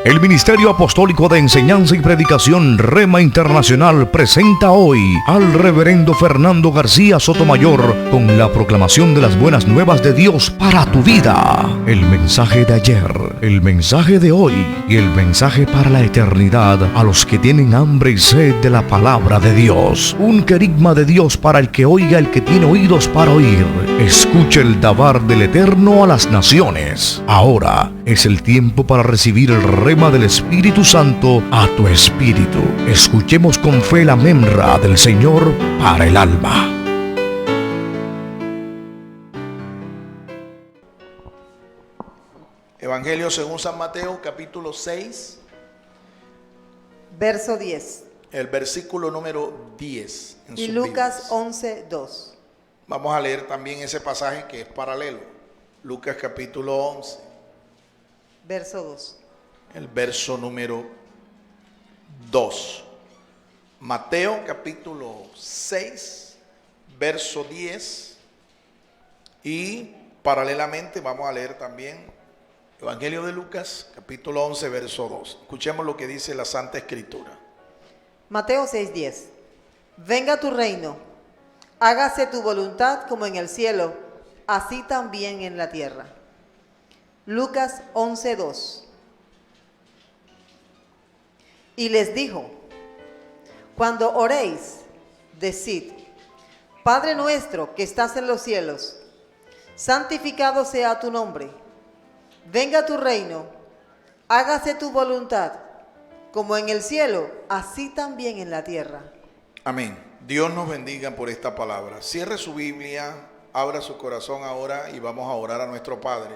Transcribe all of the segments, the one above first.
El Ministerio Apostólico de Enseñanza y Predicación Rema Internacional presenta hoy al Reverendo Fernando García Sotomayor con la proclamación de las buenas nuevas de Dios para tu vida. El mensaje de ayer, el mensaje de hoy y el mensaje para la eternidad a los que tienen hambre y sed de la palabra de Dios. Un querigma de Dios para el que oiga, el que tiene oídos para oír. Escucha el dabar del Eterno a las naciones. Ahora es el tiempo para recibir el rema del Espíritu Santo a tu espíritu. Escuchemos con fe la memra del Señor para el alma. Evangelio según San Mateo, capítulo 6, verso 10. el versículo número 10. Y Lucas 11, 2. Vamos a leer también ese pasaje que es paralelo. Lucas capítulo 11, verso 2. el verso número 2. Mateo capítulo 6, verso 10. Y paralelamente vamos a leer también Evangelio de Lucas, capítulo 11, verso 2. Escuchemos lo que dice la Santa Escritura. Mateo 6, 10. Venga tu reino, hágase tu voluntad como en el cielo, así también en la tierra. Lucas 11, 2. Y les dijo, cuando oréis, decid, Padre nuestro que estás en los cielos, santificado sea tu nombre. Venga tu reino, hágase tu voluntad, como en el cielo, así también en la tierra. Amén. Dios nos bendiga por esta palabra. Cierre su Biblia, abra su corazón ahora y vamos a orar a nuestro Padre,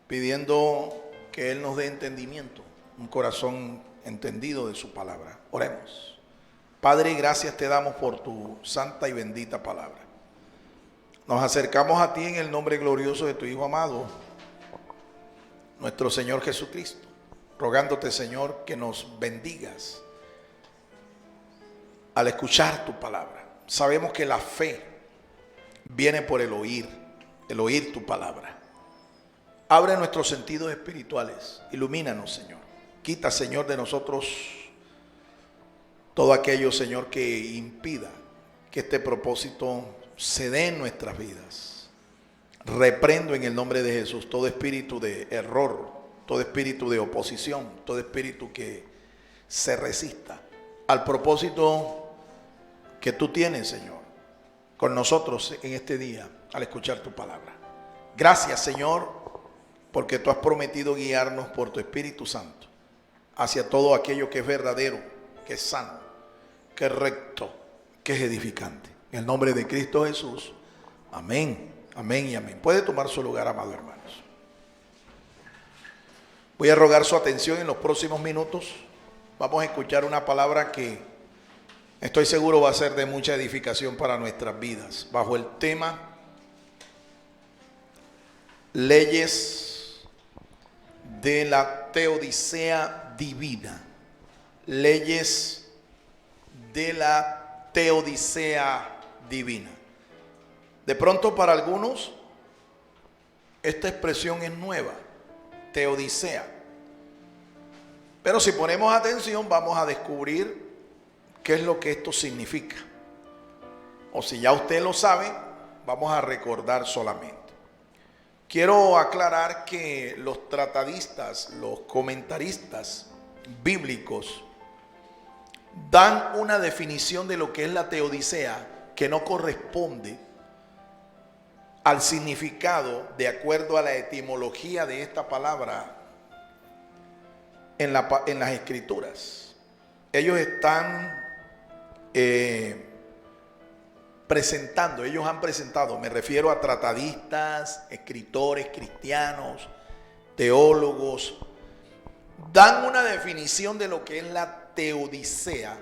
pidiendo que Él nos dé entendimiento, un corazón entendido de su palabra. Oremos. Padre, gracias te damos por tu santa y bendita palabra. Nos acercamos a ti en el nombre glorioso de tu Hijo amado, nuestro Señor Jesucristo, rogándote, Señor, que nos bendigas al escuchar tu palabra. Sabemos que la fe viene por el oír tu palabra. Abre nuestros sentidos espirituales, ilumínanos, Señor. Quita, Señor, de nosotros todo aquello, Señor, que impida que este propósito se dé en nuestras vidas. Reprendo en el nombre de Jesús todo espíritu de error, todo espíritu de oposición, todo espíritu que se resista al propósito que tú tienes, Señor, con nosotros en este día al escuchar tu palabra. Gracias, Señor, porque tú has prometido guiarnos por tu Espíritu Santo hacia todo aquello que es verdadero, que es sano, que es recto, que es edificante. En el nombre de Cristo Jesús, amén. Amén y amén. Puede tomar su lugar, amados hermanos. Voy a rogar su atención en los próximos minutos. Vamos a escuchar una palabra que estoy seguro va a ser de mucha edificación para nuestras vidas. Bajo el tema Leyes de la Teodicea Divina. Leyes de la Teodicea Divina. De pronto para algunos esta expresión es nueva, teodicea. Pero si ponemos atención vamos a descubrir qué es lo que esto significa. O si ya usted lo sabe, vamos a recordar solamente. Quiero aclarar que los tratadistas, los comentaristas bíblicos dan una definición de lo que es la teodicea que no corresponde al significado de acuerdo a la etimología de esta palabra en las escrituras. Ellos están ellos han presentado, me refiero a tratadistas, escritores cristianos, teólogos, dan una definición de lo que es la teodicea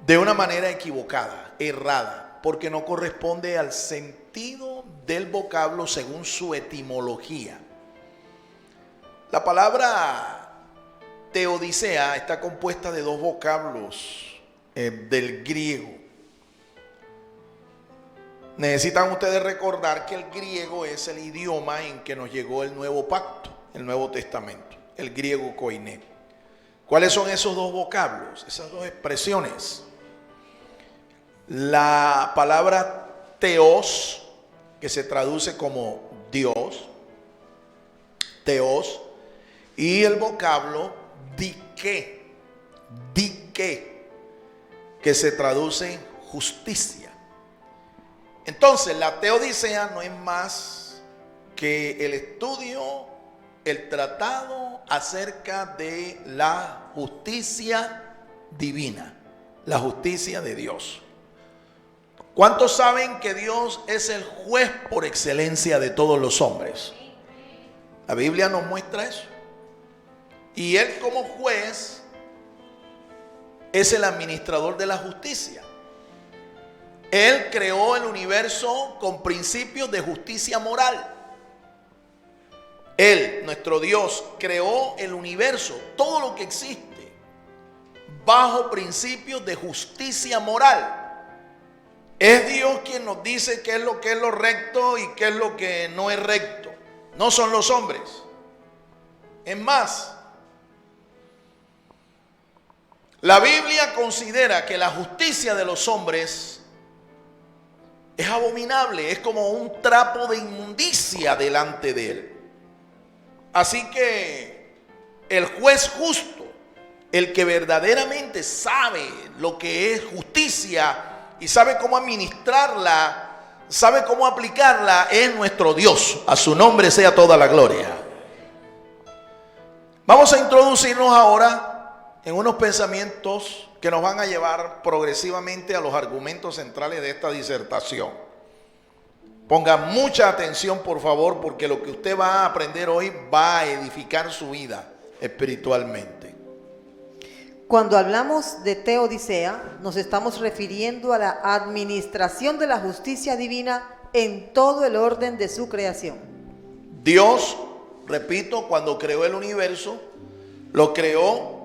de una manera equivocada, errada, porque no corresponde al sentido del vocablo según su etimología. La palabra teodicea está compuesta de dos vocablos del griego. Necesitan ustedes recordar que el griego es el idioma en que nos llegó el nuevo pacto, el Nuevo Testamento. el griego koiné. ¿Cuáles son esos dos vocablos, esas dos expresiones? La palabra teos, que se traduce como Dios, teos, y el vocablo dike, que se traduce justicia. Entonces, la teodicea no es más que el estudio, el tratado acerca de la justicia divina, la justicia de Dios. ¿Cuántos saben que Dios es el juez por excelencia de todos los hombres? La Biblia nos muestra eso. Y Él como juez es el administrador de la justicia. Él creó el universo con principios de justicia moral. Él, nuestro Dios, creó el universo, todo lo que existe, bajo principios de justicia moral. Es Dios quien nos dice qué es lo recto y qué es lo que no es recto. No son los hombres. Es más, la Biblia considera que la justicia de los hombres es abominable, es como un trapo de inmundicia delante de Él. Así que el juez justo, el que verdaderamente sabe lo que es justicia y sabe cómo administrarla, sabe cómo aplicarla, es nuestro Dios. A su nombre sea toda la gloria. Vamos a introducirnos ahora en unos pensamientos que nos van a llevar progresivamente a los argumentos centrales de esta disertación. Ponga mucha atención, por favor, porque lo que usted va a aprender hoy va a edificar su vida espiritualmente. Cuando hablamos de teodicea, nos estamos refiriendo a la administración de la justicia divina en todo el orden de su creación. Dios, repito, cuando creó el universo, lo creó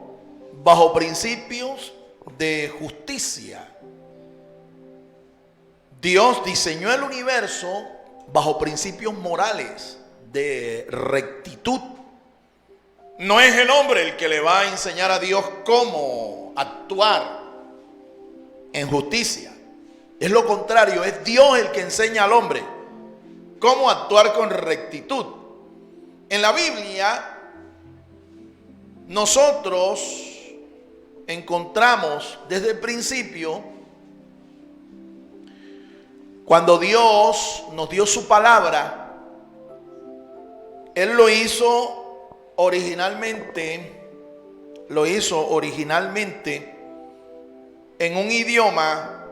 bajo principios de justicia. Dios diseñó el universo bajo principios morales de rectitud. No es el hombre el que le va a enseñar a Dios cómo actuar en justicia. Es lo contrario, es Dios el que enseña al hombre cómo actuar con rectitud. En la Biblia, nosotros encontramos desde el principio, cuando Dios nos dio su palabra, Él lo hizo originalmente en un idioma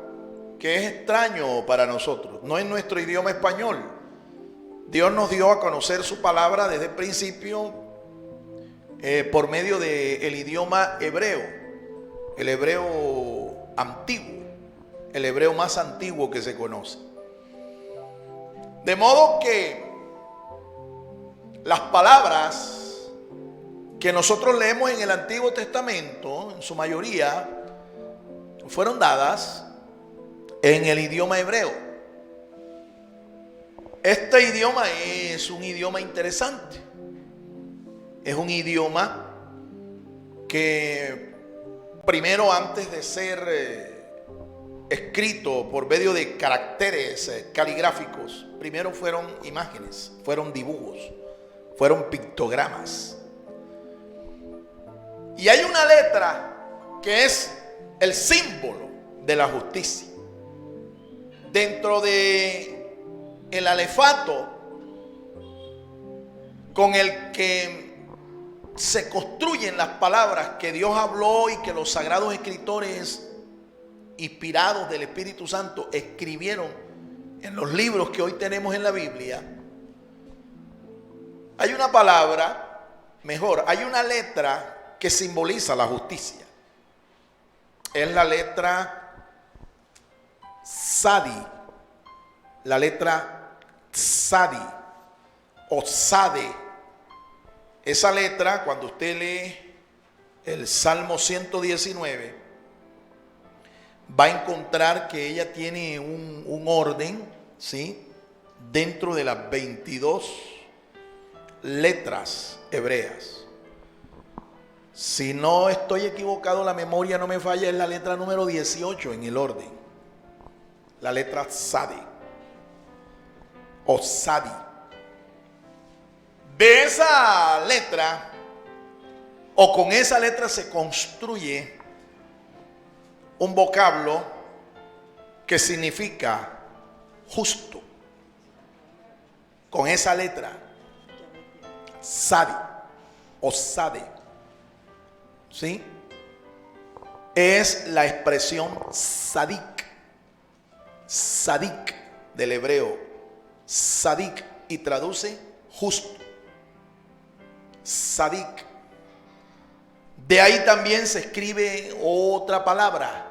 que es extraño para nosotros. No es nuestro idioma español. Dios nos dio a conocer su palabra desde el principio por medio del idioma hebreo, el hebreo antiguo, el hebreo más antiguo que se conoce. De modo que las palabras que nosotros leemos en el Antiguo Testamento, en su mayoría, fueron dadas en el idioma hebreo. Este idioma es un idioma interesante. Es un idioma que primero, antes de ser escrito por medio de caracteres caligráficos, primero fueron imágenes, fueron dibujos, fueron pictogramas. Y hay una letra que es el símbolo de la justicia. Dentro de el alefato con el que se construyen las palabras que Dios habló y que los sagrados escritores inspirados del Espíritu Santo escribieron en los libros que hoy tenemos en la Biblia, hay una palabra, hay una letra que simboliza la justicia. Es la letra Sadi, la letra Sadi o Sade. Esa letra, cuando usted lee el Salmo 119, va a encontrar que ella tiene un orden, ¿sí?, dentro de las 22 letras hebreas. Si no estoy equivocado, la memoria no me falla, es la letra número 18 en el orden. La letra Sadi o Sadi. De esa letra, o con esa letra, se construye un vocablo que significa justo. Con esa letra, Sadi o Sade, ¿sí? Es la expresión sadik, sadik del hebreo, sadik, y traduce justo, sadik. De ahí también se escribe otra palabra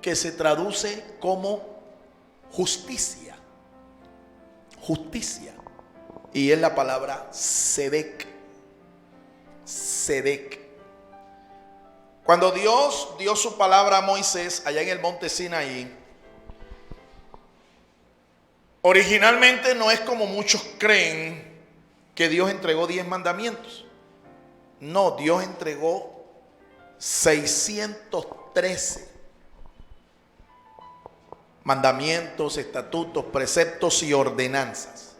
que se traduce como justicia, justicia, y es la palabra sedek, sedek. Cuando Dios dio su palabra a Moisés allá en el monte Sinaí, originalmente no es como muchos creen que Dios entregó 10 mandamientos. No, Dios entregó 613 mandamientos, estatutos, preceptos y ordenanzas.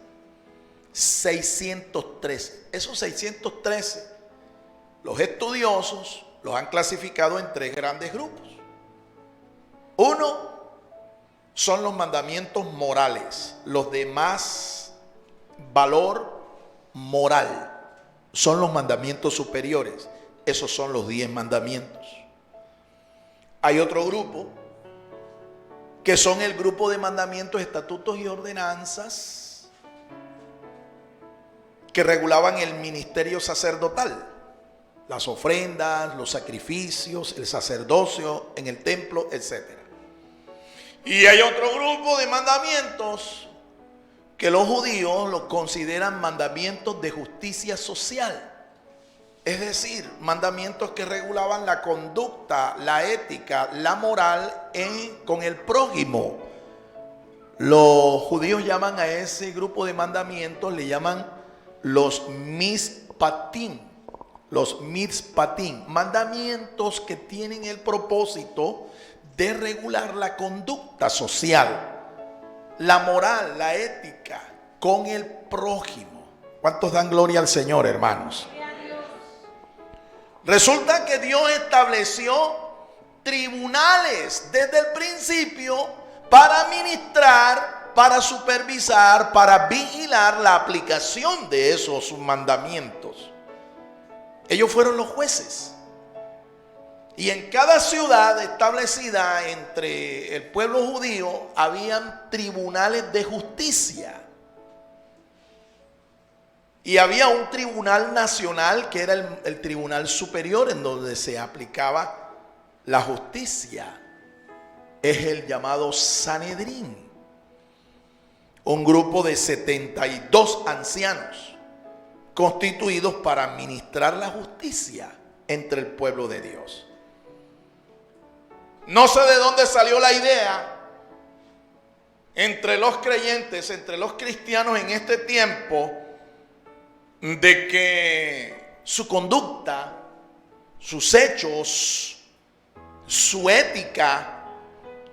613. Esos 613, los estudiosos los han clasificado en 3 grandes grupos. Uno son los mandamientos morales, los de más valor moral. Son los mandamientos superiores. Esos son los 10 mandamientos. Hay otro grupo que son el grupo de mandamientos, estatutos y ordenanzas que regulaban el ministerio sacerdotal, las ofrendas, los sacrificios, el sacerdocio en el templo, etc. Y hay otro grupo de mandamientos que los judíos los consideran mandamientos de justicia social. Es decir, mandamientos que regulaban la conducta, la ética, la moral con el prójimo. Los judíos llaman a ese grupo de mandamientos, le llaman los mishpatim. Los mishpatim, mandamientos que tienen el propósito de regular la conducta social, la moral, la ética con el prójimo. ¿Cuántos dan gloria al Señor, hermanos? Resulta que Dios estableció tribunales desde el principio para administrar, para supervisar, para vigilar la aplicación de esos mandamientos. Ellos fueron los jueces. Y en cada ciudad establecida entre el pueblo judío habían tribunales de justicia. Y había un tribunal nacional que era el tribunal superior en donde se aplicaba la justicia. Es el llamado Sanedrín. Un grupo de 72 ancianos constituidos para administrar la justicia entre el pueblo de Dios. No sé de dónde salió la idea entre los creyentes, entre los cristianos en este tiempo, de que su conducta, sus hechos, su ética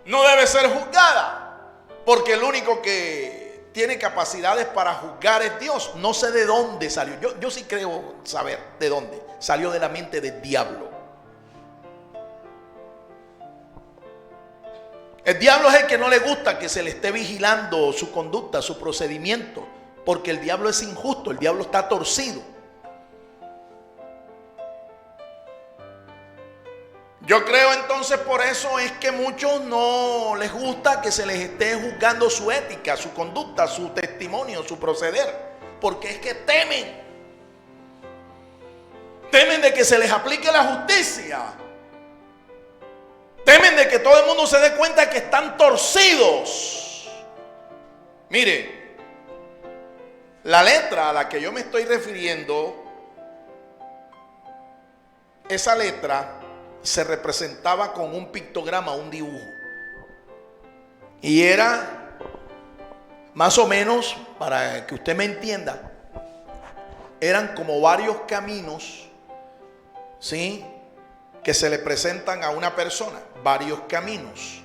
no debe ser juzgada, porque el único que tiene capacidades para juzgar es Dios. No sé de dónde salió. Yo sí creo saber de dónde salió, de la mente del diablo. El diablo es el que no le gusta que se le esté vigilando su conducta, su procedimiento, porque el diablo es injusto, el diablo está torcido. Yo creo entonces, por eso es que muchos no les gusta que se les esté juzgando su ética, su conducta, su testimonio, su proceder, porque es que temen de que se les aplique la justicia. Temen de que todo el mundo se dé cuenta que están torcidos. Mire, la letra a la que yo me estoy refiriendo, esa letra se representaba con un pictograma, un dibujo. Y era más o menos, para que usted me entienda, eran como varios caminos ¿sí?, que se le presentan a una persona, varios caminos.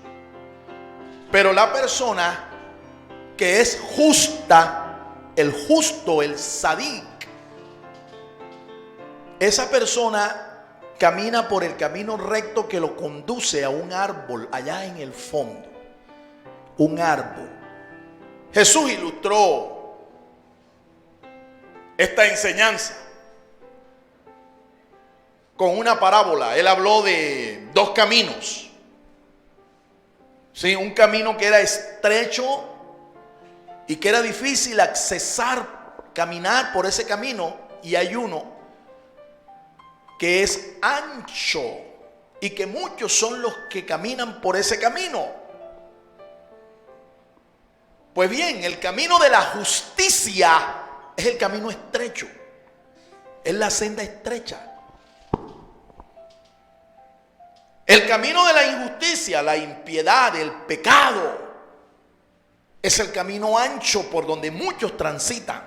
Pero la persona que es justa, el justo, el sadik, esa persona camina por el camino recto que lo conduce a un árbol allá en el fondo. Un árbol. Jesús ilustró esta enseñanza con una parábola. Él habló de dos caminos. Sí, un camino que era estrecho y que era difícil caminar por ese camino, y hay uno que es ancho y que muchos son los que caminan por ese camino. Pues bien, el camino de la justicia es el camino estrecho, es la senda estrecha. El camino de la injusticia, la impiedad, el pecado, es el camino ancho por donde muchos transitan.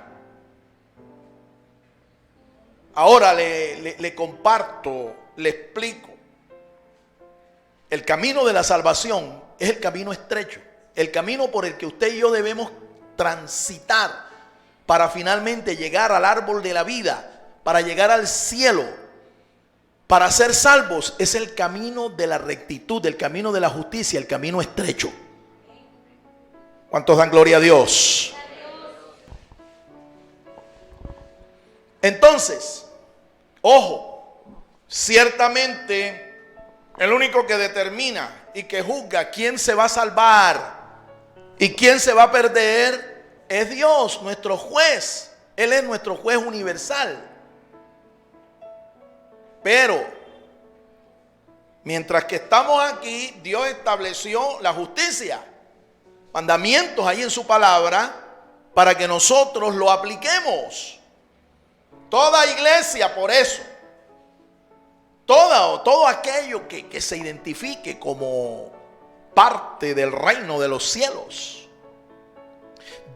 Ahora le comparto, le explico. El camino de la salvación es el camino estrecho, el camino por el que usted y yo debemos transitar para finalmente llegar al árbol de la vida, para llegar al cielo. Para ser salvos es el camino de la rectitud, el camino de la justicia, el camino estrecho. ¿Cuántos dan gloria a Dios? Entonces, ojo, ciertamente el único que determina y que juzga quién se va a salvar y quién se va a perder es Dios, nuestro juez. Él es nuestro juez universal. Pero mientras que estamos aquí, Dios estableció la justicia, mandamientos ahí en su palabra, para que nosotros lo apliquemos. Toda iglesia, por eso, todo aquello que se identifique como parte del reino de los cielos,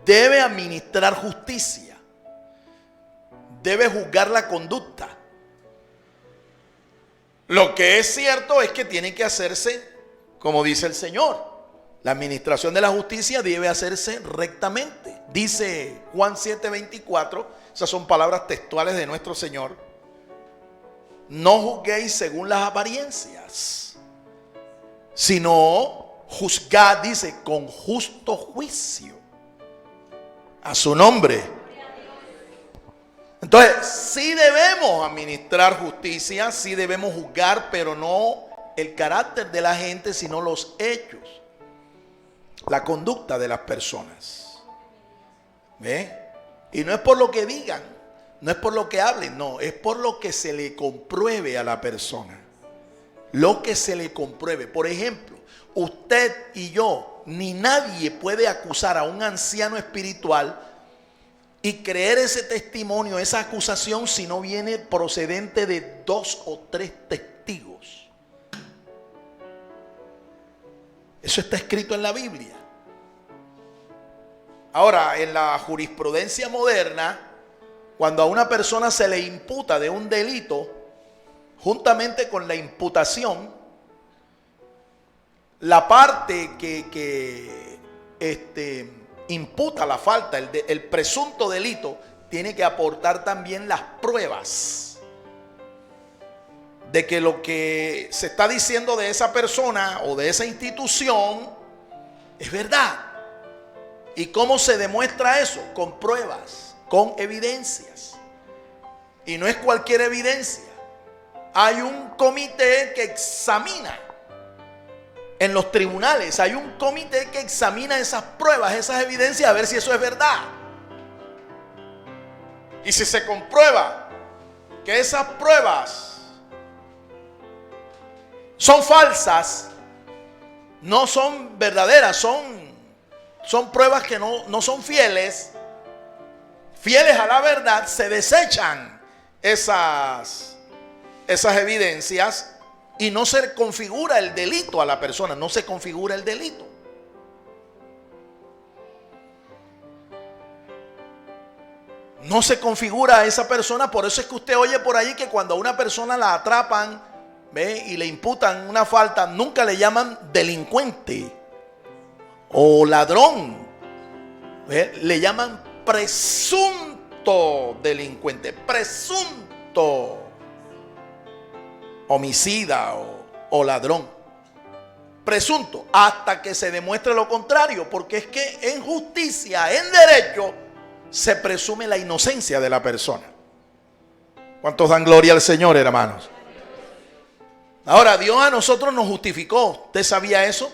debe administrar justicia, debe juzgar la conducta. Lo que es cierto es que tiene que hacerse como dice el Señor. La administración de la justicia debe hacerse rectamente. Dice Juan 7:24, esas son palabras textuales de nuestro Señor. No juzguéis según las apariencias, sino juzgad, dice, con justo juicio. A su nombre. Entonces, sí debemos administrar justicia, sí debemos juzgar, pero no el carácter de la gente, sino los hechos, la conducta de las personas. ¿Ve? Y no es por lo que digan, no es por lo que hablen, no, es por lo que se le compruebe a la persona. Lo que se le compruebe. Por ejemplo, usted y yo, ni nadie puede acusar a un anciano espiritual y creer ese testimonio, esa acusación, si no viene procedente de 2 o 3 testigos. Eso está escrito en la Biblia. Ahora, en la jurisprudencia moderna, cuando a una persona se le imputa de un delito, juntamente con la imputación, la parte que imputa la falta, el presunto delito, tiene que aportar también las pruebas de que lo que se está diciendo de esa persona o de esa institución es verdad. ¿Y cómo se demuestra eso? Con pruebas, con evidencias. Y no es cualquier evidencia. Hay un comité que examina. En los tribunales hay un comité que examina esas pruebas, esas evidencias, a ver si eso es verdad. Y si se comprueba que esas pruebas son falsas, no son verdaderas, son pruebas que no son fieles a la verdad, se desechan esas evidencias. Y no se configura el delito a la persona, no se configura el delito. no se configura a esa persona. Por eso es que usted oye por ahí que cuando a una persona la atrapan, ¿ve?, y le imputan una falta, nunca le llaman delincuente o ladrón, ¿ve?, le llaman presunto delincuente, presunto homicida o ladrón. Presunto, hasta que se demuestre lo contrario, porque es que en justicia, en derecho, se presume la inocencia de la persona. ¿Cuántos dan gloria al Señor, hermanos? Ahora, Dios a nosotros nos justificó. ¿Usted sabía eso?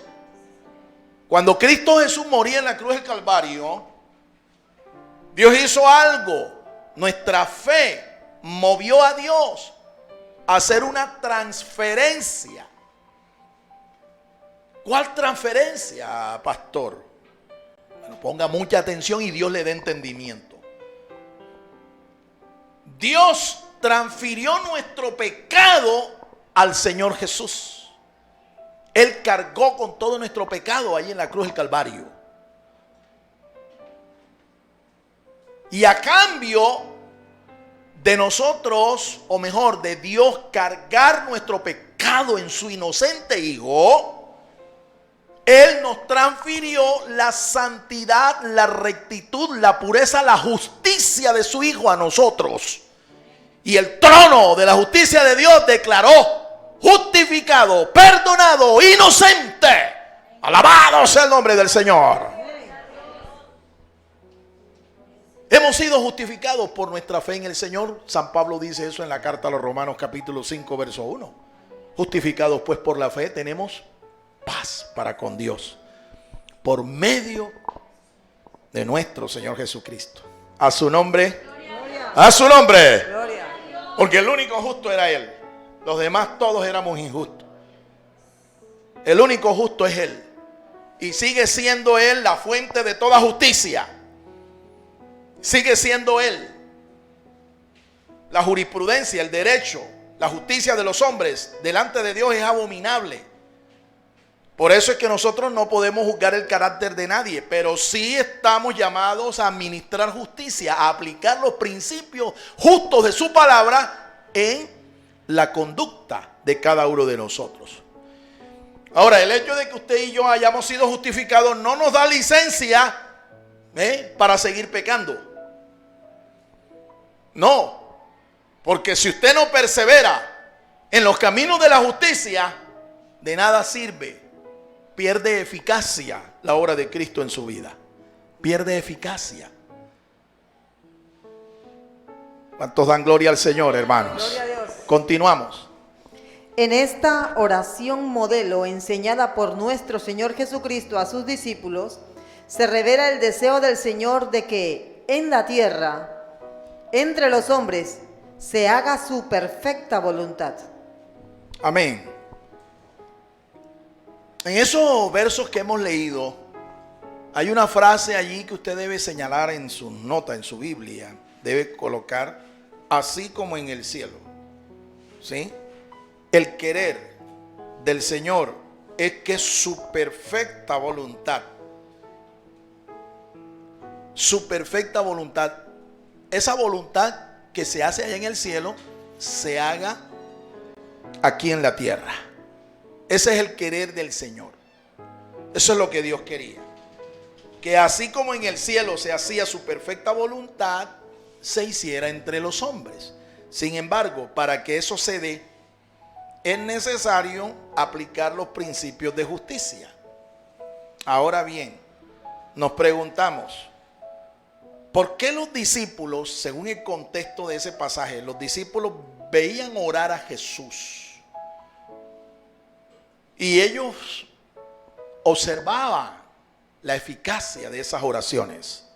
Cuando Cristo Jesús moría en la cruz del Calvario, Dios hizo algo. Nuestra fe movió a Dios a hacer una transferencia. ¿Cuál transferencia, pastor? Bueno, ponga mucha atención y Dios le dé entendimiento. Dios transfirió nuestro pecado al Señor Jesús. Él cargó con todo nuestro pecado ahí en la cruz del Calvario. Y a cambio de nosotros, o mejor, de Dios cargar nuestro pecado en su inocente Hijo, Él nos transfirió la santidad, la rectitud, la pureza, la justicia de su Hijo a nosotros. Y el trono de la justicia de Dios declaró justificado, perdonado, inocente. Alabado sea el nombre del Señor. Hemos sido justificados por nuestra fe en el Señor. San Pablo dice eso en la carta a los Romanos capítulo 5 verso 1. Justificados pues por la fe tenemos paz para con Dios por medio de nuestro Señor Jesucristo. A su nombre, gloria. A su nombre, gloria. Porque el único justo era Él. Los demás todos éramos injustos. El único justo es Él. Y sigue siendo Él la fuente de toda justicia. Sigue siendo Él la jurisprudencia, el derecho, la justicia de los hombres delante de Dios es abominable. Por eso es que nosotros no podemos juzgar el carácter de nadie, pero sí estamos llamados a administrar justicia, a aplicar los principios justos de su palabra en la conducta de cada uno de nosotros. Ahora, el hecho de que usted y yo hayamos sido justificados no nos da licencia para seguir pecando. No, porque si usted no persevera en los caminos de la justicia, de nada sirve. Pierde eficacia la obra de Cristo en su vida. Pierde eficacia. ¿Cuántos dan gloria al Señor, hermanos? Gloria a Dios. Continuamos. En esta oración modelo enseñada por nuestro Señor Jesucristo a sus discípulos, se revela el deseo del Señor de que en la tierra, entre los hombres, se haga su perfecta voluntad. Amén. En esos versos que hemos leído, hay una frase allí que usted debe señalar en su nota, en su Biblia. Debe colocar, así como en el cielo. ¿Sí? El querer del Señor es que su perfecta voluntad, esa voluntad que se hace allá en el cielo, se haga aquí en la tierra. Ese es el querer del Señor. Eso es lo que Dios quería. Que así como en el cielo se hacía su perfecta voluntad, se hiciera entre los hombres. Sin embargo, para que eso se dé, es necesario aplicar los principios de justicia. Ahora bien, nos preguntamos, ¿por qué los discípulos, según el contexto de ese pasaje, los discípulos veían orar a Jesús? Y ellos observaban la eficacia de esas oraciones.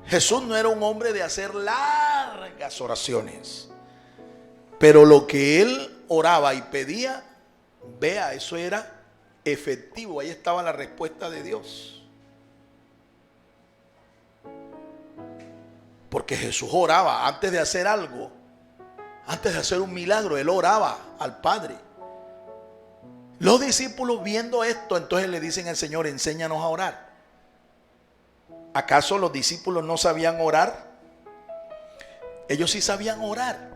Jesús no era un hombre de hacer largas oraciones, pero lo que él oraba y pedía, vea, eso era efectivo. Ahí estaba la respuesta de Dios. Porque Jesús oraba antes de hacer algo, antes de hacer un milagro, él oraba al Padre. Los discípulos viendo esto, entonces le dicen al Señor, enséñanos a orar. ¿Acaso los discípulos no sabían orar? Ellos sí sabían orar.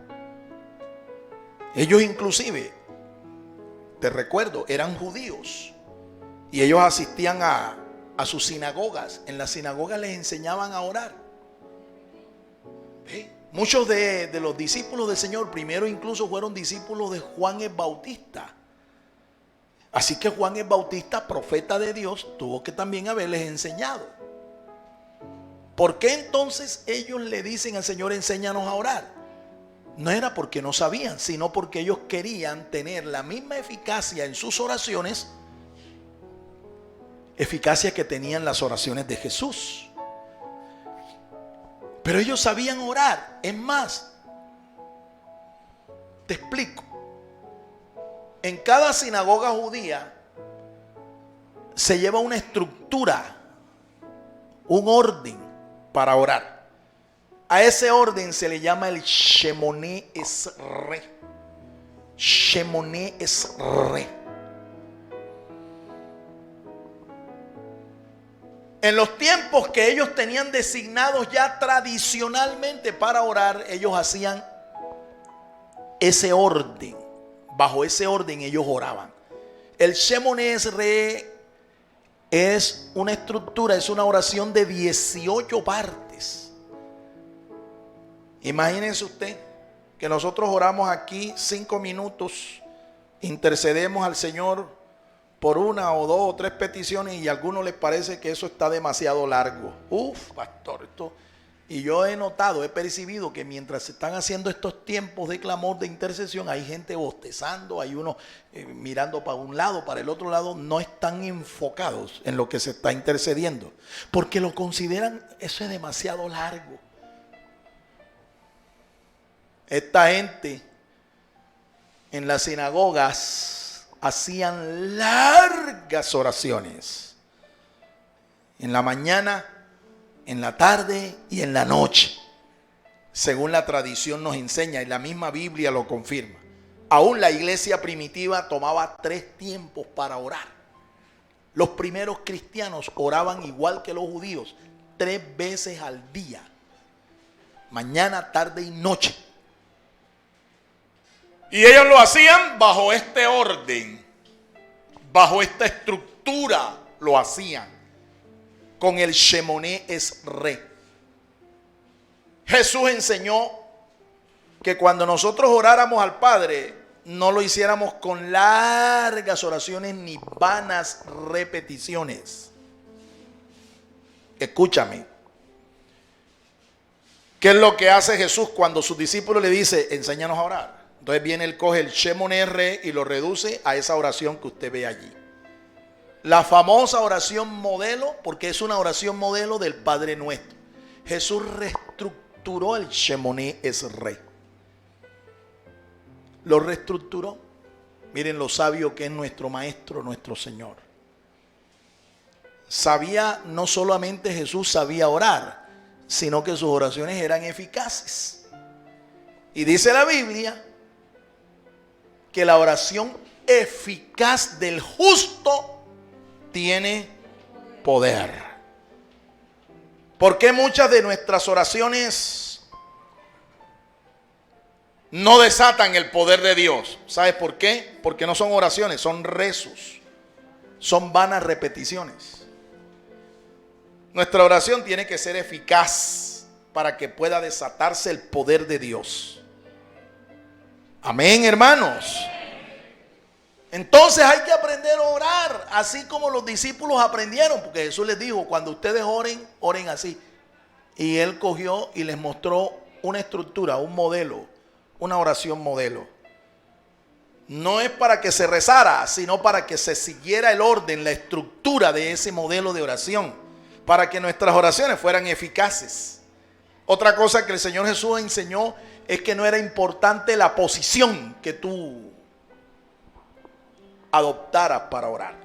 Ellos inclusive, te recuerdo, eran judíos. Y ellos asistían a sus sinagogas. En las sinagogas les enseñaban a orar. Muchos de los discípulos del Señor primero incluso fueron discípulos de Juan el Bautista. Así que Juan el Bautista, profeta de Dios, tuvo que también haberles enseñado. ¿Por qué entonces ellos le dicen al Señor, enséñanos a orar? No era porque no sabían, sino porque ellos querían tener la misma eficacia en sus oraciones, eficacia que tenían las oraciones de Jesús. Pero ellos sabían orar. Es más, te explico. En cada sinagoga judía se lleva una estructura, un orden para orar. A ese orden se le llama el Shemoneh Esrei. Shemoneh Esrei. En los tiempos que ellos tenían designados ya tradicionalmente para orar, ellos hacían ese orden. Bajo ese orden ellos oraban. El Shemoneh Esrei es una estructura, es una oración de 18 partes. Imagínense usted que nosotros oramos aquí 5 minutos, intercedemos al Señor por una o 2 o 3 peticiones y a algunos les parece que eso está demasiado largo. Pastor, esto... Y yo he notado, he percibido que mientras se están haciendo estos tiempos de clamor, de intercesión, hay gente bostezando, hay unos mirando para un lado, para el otro lado, no están enfocados en lo que se está intercediendo, porque lo consideran, eso es demasiado largo. Esta gente en las sinagogas hacían largas oraciones. En la mañana, en la tarde y en la noche, según la tradición nos enseña y la misma Biblia lo confirma. Aún la iglesia primitiva tomaba 3 tiempos para orar. Los primeros cristianos oraban igual que los judíos, 3 veces al día, mañana, tarde y noche. Y ellos lo hacían bajo este orden, bajo esta estructura lo hacían. Con el Shemoneh Esrei. Jesús enseñó que cuando nosotros oráramos al Padre, no lo hiciéramos con largas oraciones ni vanas repeticiones. Escúchame. ¿Qué es lo que hace Jesús cuando sus discípulos le dice, enséñanos a orar? Entonces viene, él coge el Shemoneh Esrei y lo reduce a esa oración que usted ve allí. La famosa oración modelo, porque es una oración modelo del Padre Nuestro. Jesús reestructuró el Shemoneh Esrei. Lo reestructuró. Miren lo sabio que es nuestro Maestro, nuestro Señor. Sabía, no solamente Jesús sabía orar, sino que sus oraciones eran eficaces. Y dice la Biblia que la oración eficaz del justo tiene poder. ¿Por qué muchas de nuestras oraciones no desatan el poder de Dios? ¿Sabes por qué? Porque no son oraciones, son rezos, son vanas repeticiones. Nuestra oración tiene que ser eficaz para que pueda desatarse el poder de Dios. Amén, hermanos. Entonces hay que aprender a orar, así como los discípulos aprendieron, porque Jesús les dijo, cuando ustedes oren, oren así. Y Él cogió y les mostró una estructura, un modelo, una oración modelo. No es para que se rezara, sino para que se siguiera el orden, la estructura de ese modelo de oración, para que nuestras oraciones fueran eficaces. Otra cosa que el Señor Jesús enseñó es que no era importante la posición que tú adoptaras para orar.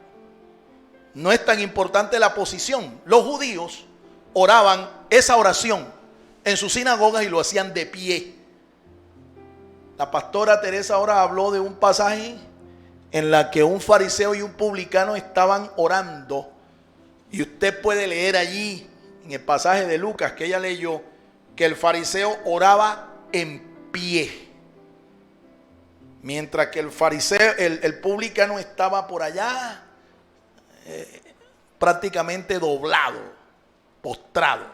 No es tan importante la posición. Los judíos oraban esa oración en sus sinagogas y lo hacían de pie. La pastora Teresa ahora habló de un pasaje en la que un fariseo y un publicano estaban orando, y usted puede leer allí en el pasaje de Lucas que ella leyó que el fariseo oraba en pie. Mientras que el fariseo, el publicano estaba por allá, prácticamente doblado, postrado.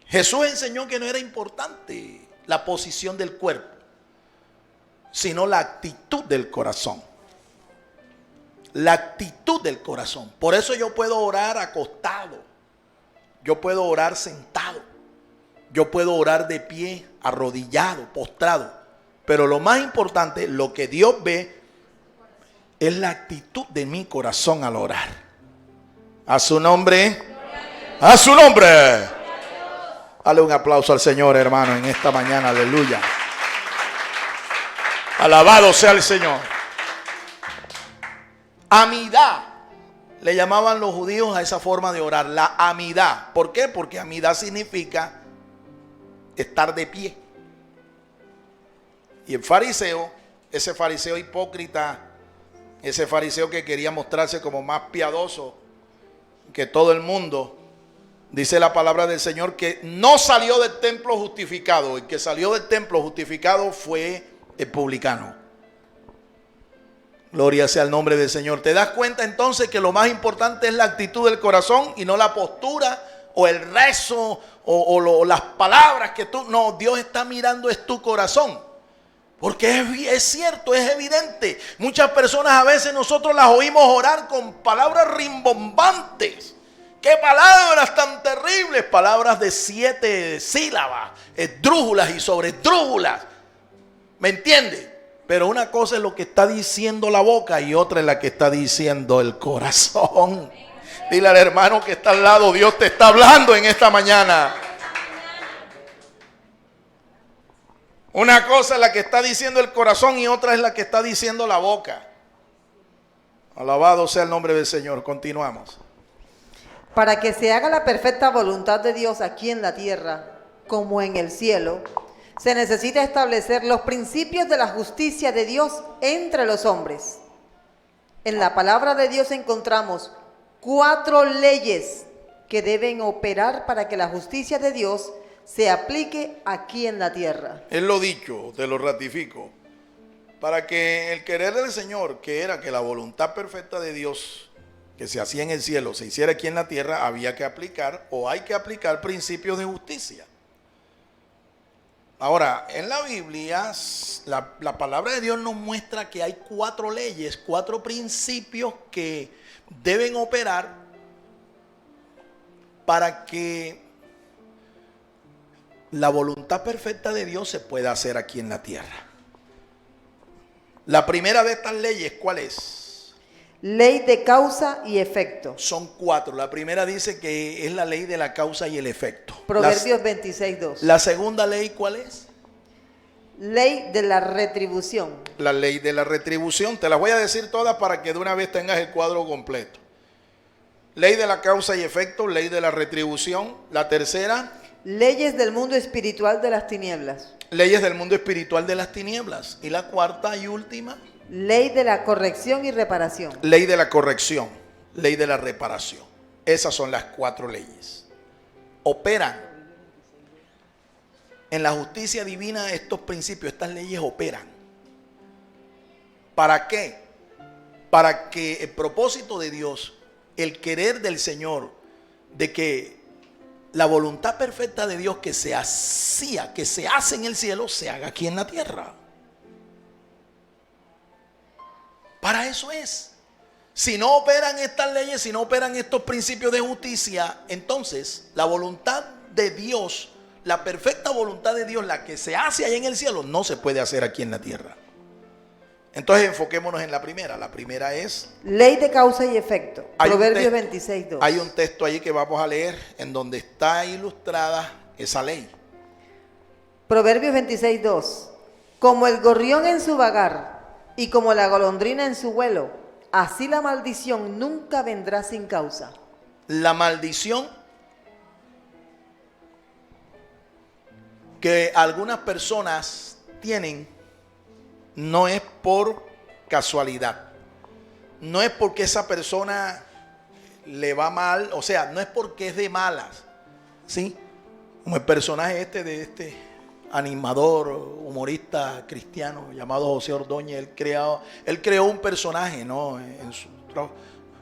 Jesús enseñó que no era importante la posición del cuerpo, sino la actitud del corazón. La actitud del corazón. Por eso yo puedo orar acostado, yo puedo orar sentado, yo puedo orar de pie, arrodillado, postrado. Pero lo más importante, lo que Dios ve, es la actitud de mi corazón al orar. A su nombre. A su nombre. Dale un aplauso al Señor, hermano, en esta mañana. Aleluya. Alabado sea el Señor. Amidad. Le llamaban los judíos a esa forma de orar. La amidad. ¿Por qué? Porque amidad significa estar de pie. Y el fariseo, ese fariseo hipócrita, ese fariseo que quería mostrarse como más piadoso que todo el mundo, dice la palabra del Señor que no salió del templo justificado. El que salió del templo justificado fue el publicano. Gloria sea el nombre del Señor. ¿Te das cuenta entonces que lo más importante es la actitud del corazón y no la postura o el rezo o las palabras que tú... No, Dios está mirando es tu corazón. Porque es cierto, es evidente. Muchas personas a veces nosotros las oímos orar con palabras rimbombantes. ¡Qué palabras tan terribles! Palabras de 7 sílabas, esdrújulas y sobresdrújulas. ¿Me entiendes? Pero una cosa es lo que está diciendo la boca y otra es la que está diciendo el corazón. Dile al hermano que está al lado, Dios te está hablando en esta mañana. Una cosa es la que está diciendo el corazón y otra es la que está diciendo la boca. Alabado sea el nombre del Señor. Continuamos. Para que se haga la perfecta voluntad de Dios aquí en la tierra, como en el cielo, se necesita establecer los principios de la justicia de Dios entre los hombres. En la palabra de Dios encontramos 4 leyes que deben operar para que la justicia de Dios se aplique aquí en la tierra. Es lo dicho, te lo ratifico. Para que el querer del Señor, que era que la voluntad perfecta de Dios, que se hacía en el cielo, se hiciera aquí en la tierra, había que aplicar o hay que aplicar principios de justicia. Ahora, en la Biblia, la palabra de Dios nos muestra que hay 4 leyes, 4 principios que deben operar para que la voluntad perfecta de Dios se pueda hacer aquí en la tierra. La primera de estas leyes, ¿cuál es? Ley de causa y efecto. Son 4. La primera dice que es la ley de la causa y el efecto. Proverbios 26:2. La segunda ley, ¿cuál es? Ley de la retribución. La ley de la retribución. Te las voy a decir todas para que de una vez tengas el cuadro completo. Ley de la causa y efecto, ley de la retribución. La tercera. Leyes del mundo espiritual de las tinieblas. Leyes del mundo espiritual de las tinieblas. Y la cuarta y última. Ley de la corrección y reparación. Ley de la corrección, ley de la reparación. Esas son las 4 leyes. Operan. En la justicia divina estos principios, estas leyes operan. ¿Para qué? Para que el propósito de Dios, el querer del Señor, de que la voluntad perfecta de Dios que se hacía, que se hace en el cielo, se haga aquí en la tierra. Para eso es. Si no operan estas leyes, si no operan estos principios de justicia, entonces la voluntad de Dios, la perfecta voluntad de Dios, la que se hace allá en el cielo, no se puede hacer aquí en la tierra. Entonces enfoquémonos en la primera. La primera es ley de causa y efecto. Proverbios 26:2. Hay un texto ahí que vamos a leer en donde está ilustrada esa ley. Proverbios 26:2. Como el gorrión en su vagar y como la golondrina en su vuelo, así la maldición nunca vendrá sin causa. La maldición que algunas personas tienen no es por casualidad. No es porque esa persona le va mal, o sea, no es porque es de malas, ¿sí? Como el personaje de este animador, humorista cristiano llamado José Ordóñez. Él creó un personaje, ¿no?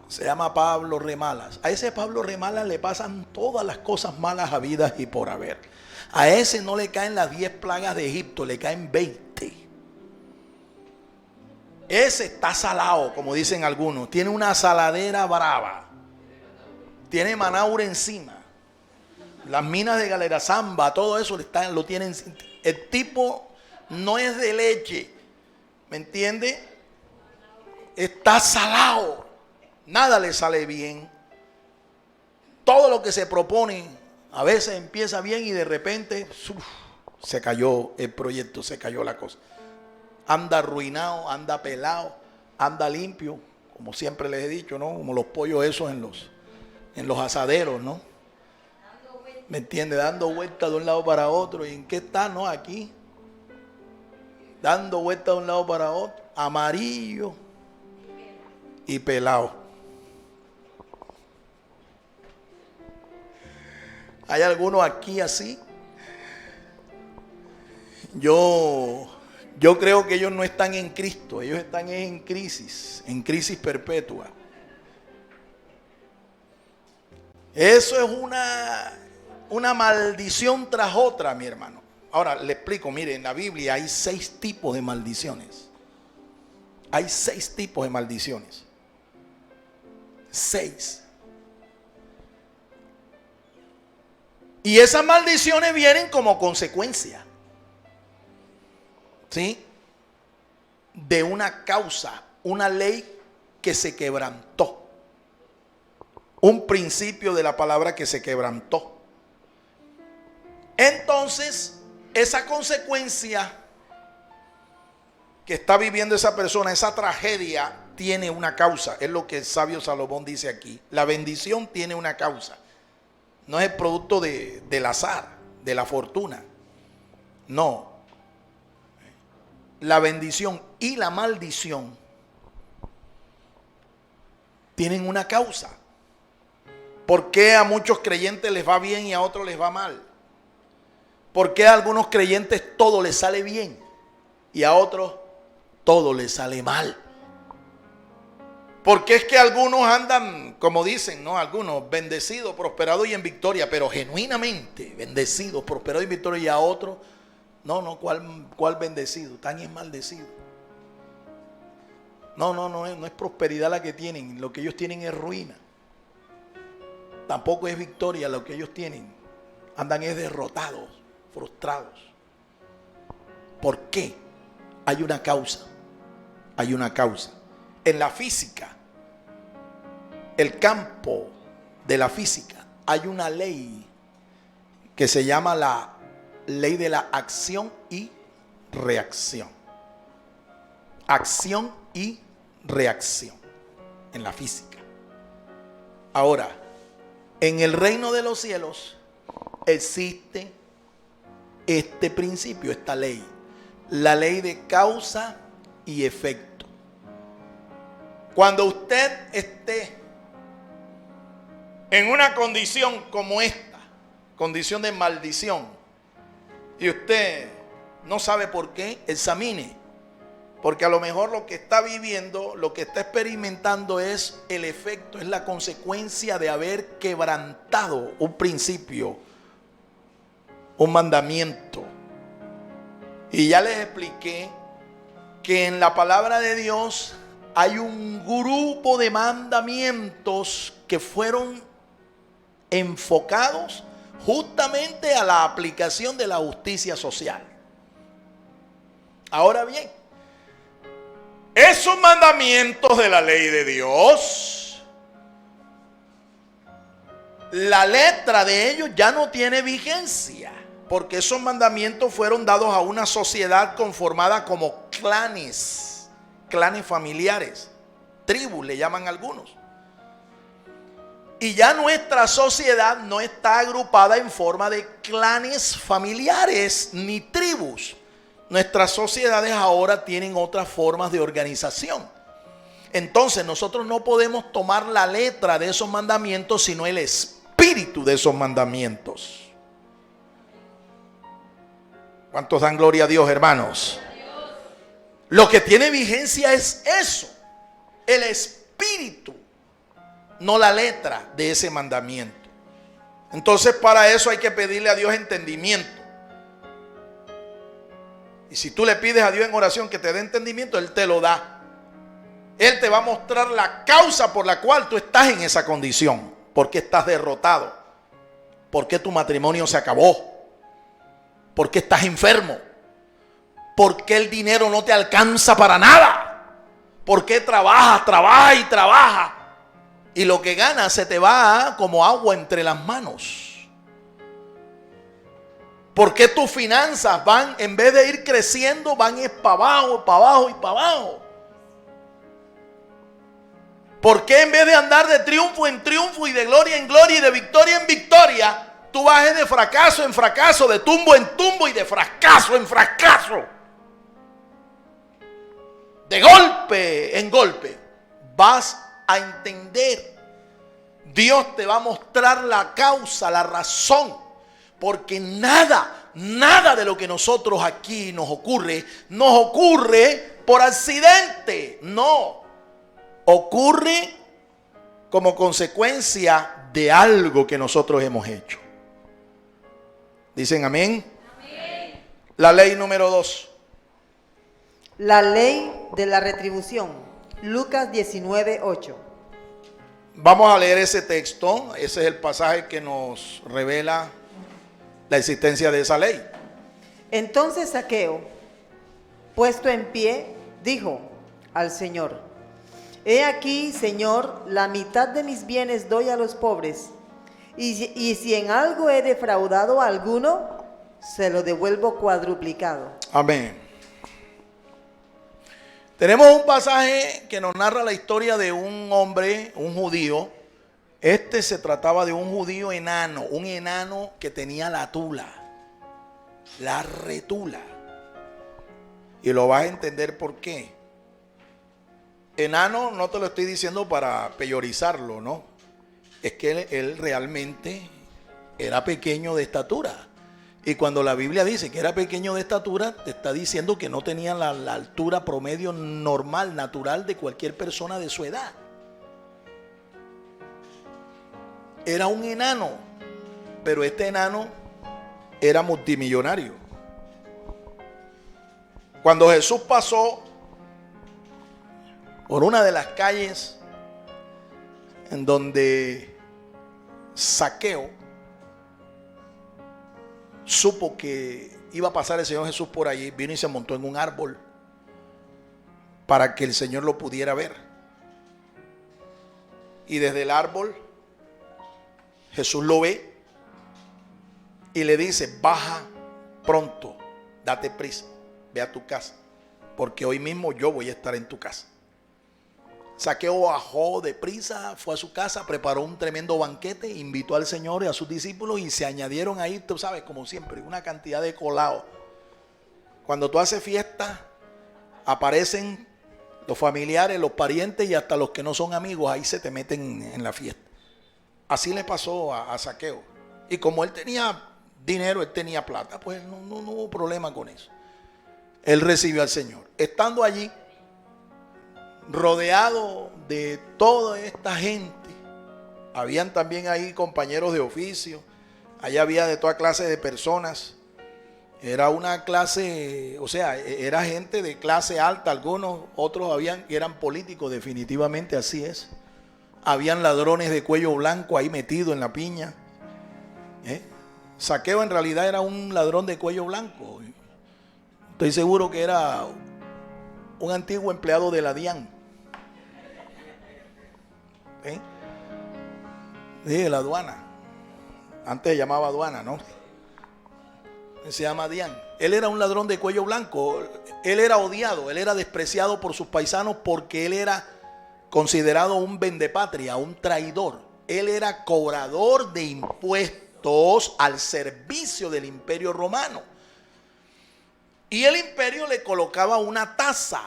Se llama Pablo Remalas. A ese Pablo Remalas le pasan todas las cosas malas habidas y por haber. A ese no le caen las 10 plagas de Egipto, le caen 20. Ese está salado, como dicen algunos. Tiene una saladera brava. Tiene Manaure encima. Las minas de Galera Zamba, todo eso lo tienen. El tipo no es de leche, ¿me entiende? Está salado. Nada le sale bien. Todo lo que se propone a veces empieza bien y de repente se cayó el proyecto, se cayó la cosa. Anda arruinado, anda pelado, anda limpio, como siempre les he dicho, ¿no? Como los pollos esos en los asaderos, ¿no? ¿Me entiende? Dando vueltas de un lado para otro. ¿Y en qué está? No, aquí. Dando vueltas de un lado para otro. Amarillo y pelado. ¿Hay algunos aquí así? Yo creo que ellos no están en Cristo. Ellos están en crisis perpetua. Eso es una maldición tras otra, mi hermano. Ahora le explico, mire, en la Biblia hay 6 tipos de maldiciones. Hay 6 tipos de maldiciones. 6. Y esas maldiciones vienen como consecuencia, ¿sí?, de una causa, una ley que se quebrantó. Un principio de la palabra que se quebrantó. Entonces, esa consecuencia que está viviendo esa persona, esa tragedia, tiene una causa. Es lo que el sabio Salomón dice aquí. La bendición tiene una causa. No es el producto del azar, de la fortuna. No. La bendición y la maldición tienen una causa. ¿Por qué a muchos creyentes les va bien y a otros les va mal? ¿Por qué a algunos creyentes todo les sale bien y a otros todo les sale mal? Porque es que algunos andan, como dicen, ¿no? Algunos bendecidos, prosperados y en victoria, pero genuinamente bendecidos, prosperados y en victoria, y a otros, no, ¿cuál bendecido? Están es maldecido. No es prosperidad la que tienen, lo que ellos tienen es ruina. Tampoco es victoria lo que ellos tienen, andan es derrotados, frustrados. ¿Por qué? Hay una causa. En la física, el campo de la física, hay una ley que se llama la ley de la acción y reacción. Acción y reacción en la física. Ahora, en el reino de los cielos existe este principio, esta ley, la ley de causa y efecto. Cuando usted esté en una condición como esta, condición de maldición, y usted no sabe por qué, examine. Porque a lo mejor lo que está viviendo, lo que está experimentando es el efecto, es la consecuencia de haber quebrantado un principio, un mandamiento. Y ya les expliqué que en la palabra de Dios hay un grupo de mandamientos que fueron enfocados justamente a la aplicación de la justicia social. Ahora bien, esos mandamientos de la ley de Dios, la letra de ellos ya no tiene vigencia, porque esos mandamientos fueron dados a una sociedad conformada como clanes familiares, tribus le llaman algunos. Y ya nuestra sociedad no está agrupada en forma de clanes familiares ni tribus. Nuestras sociedades ahora tienen otras formas de organización. Entonces nosotros no podemos tomar la letra de esos mandamientos, sino el espíritu de esos mandamientos. ¿Cuántos dan gloria a Dios, hermanos? Lo que tiene vigencia es eso, el espíritu, no la letra de ese mandamiento. Entonces para eso hay que pedirle a Dios entendimiento. Y si tú le pides a Dios en oración que te dé entendimiento, Él te lo da. Él te va a mostrar la causa por la cual tú estás en esa condición. ¿Por qué estás derrotado? ¿Por qué tu matrimonio se acabó? ¿Por qué estás enfermo? ¿Por qué el dinero no te alcanza para nada? ¿Por qué trabajas y trabajas? Y lo que ganas se te va como agua entre las manos. ¿Por qué tus finanzas van, en vez de ir creciendo, van para abajo, para abajo y para abajo? ¿Por qué en vez de andar de triunfo en triunfo y de gloria en gloria y de victoria en victoria, tú vas de fracaso en fracaso, de tumbo en tumbo y de fracaso en fracaso? De golpe en golpe. Vas a entender. Dios te va a mostrar la causa, la razón. Porque nada de lo que nosotros aquí nos ocurre por accidente. No. Ocurre como consecuencia de algo que nosotros hemos hecho. ¿Dicen amén? Amén. La ley número 2. La ley de la retribución. Lucas 19:8. Vamos a leer ese texto. Ese es el pasaje que nos revela la existencia de esa ley. Entonces Zaqueo, puesto en pie, dijo al Señor: He aquí, Señor, la mitad de mis bienes doy a los pobres, y si en algo he defraudado a alguno, se lo devuelvo cuadruplicado. Amén. Tenemos un pasaje que nos narra la historia de un hombre, un judío. Este se trataba de un judío enano, un enano que tenía la tula, la retula. Y lo vas a entender por qué. Enano no te lo estoy diciendo para peyorizarlo, ¿no? Es que él realmente era pequeño de estatura. Y cuando la Biblia dice que era pequeño de estatura, te está diciendo que no tenía la altura promedio normal, natural de cualquier persona de su edad. Era un enano, pero este enano era multimillonario. Cuando Jesús pasó por una de las calles en donde Zaqueo supo que iba a pasar el Señor Jesús por allí, vino y se montó en un árbol para que el Señor lo pudiera ver. Y desde el árbol Jesús lo ve y le dice: baja pronto, date prisa, ve a tu casa, porque hoy mismo yo voy a estar en tu casa. Zaqueo bajó de prisa, fue a su casa, preparó un tremendo banquete, invitó al Señor y a sus discípulos y se añadieron ahí, tú sabes, como siempre, una cantidad de colados. Cuando tú haces fiesta, aparecen los familiares, los parientes y hasta los que no son amigos, ahí se te meten en la fiesta. Así le pasó a Zaqueo. Y como él tenía dinero, él tenía plata, pues no hubo problema con eso. Él recibió al Señor. Estando allí, rodeado de toda esta gente, habían también ahí compañeros de oficio, allá había de toda clase de personas. Era una clase, o sea, era gente de clase alta, algunos, otros eran políticos, definitivamente así es. Habían ladrones de cuello blanco ahí metidos en la piña. Zaqueo en realidad era un ladrón de cuello blanco. Estoy seguro que era un antiguo empleado de la DIAN. De la aduana. Antes se llamaba aduana, ¿no? Se llama DIAN. Él era un ladrón de cuello blanco. Él era odiado, él era despreciado por sus paisanos porque él era considerado un vendepatria, un traidor. Él era cobrador de impuestos al servicio del Imperio Romano. Y el imperio le colocaba una tasa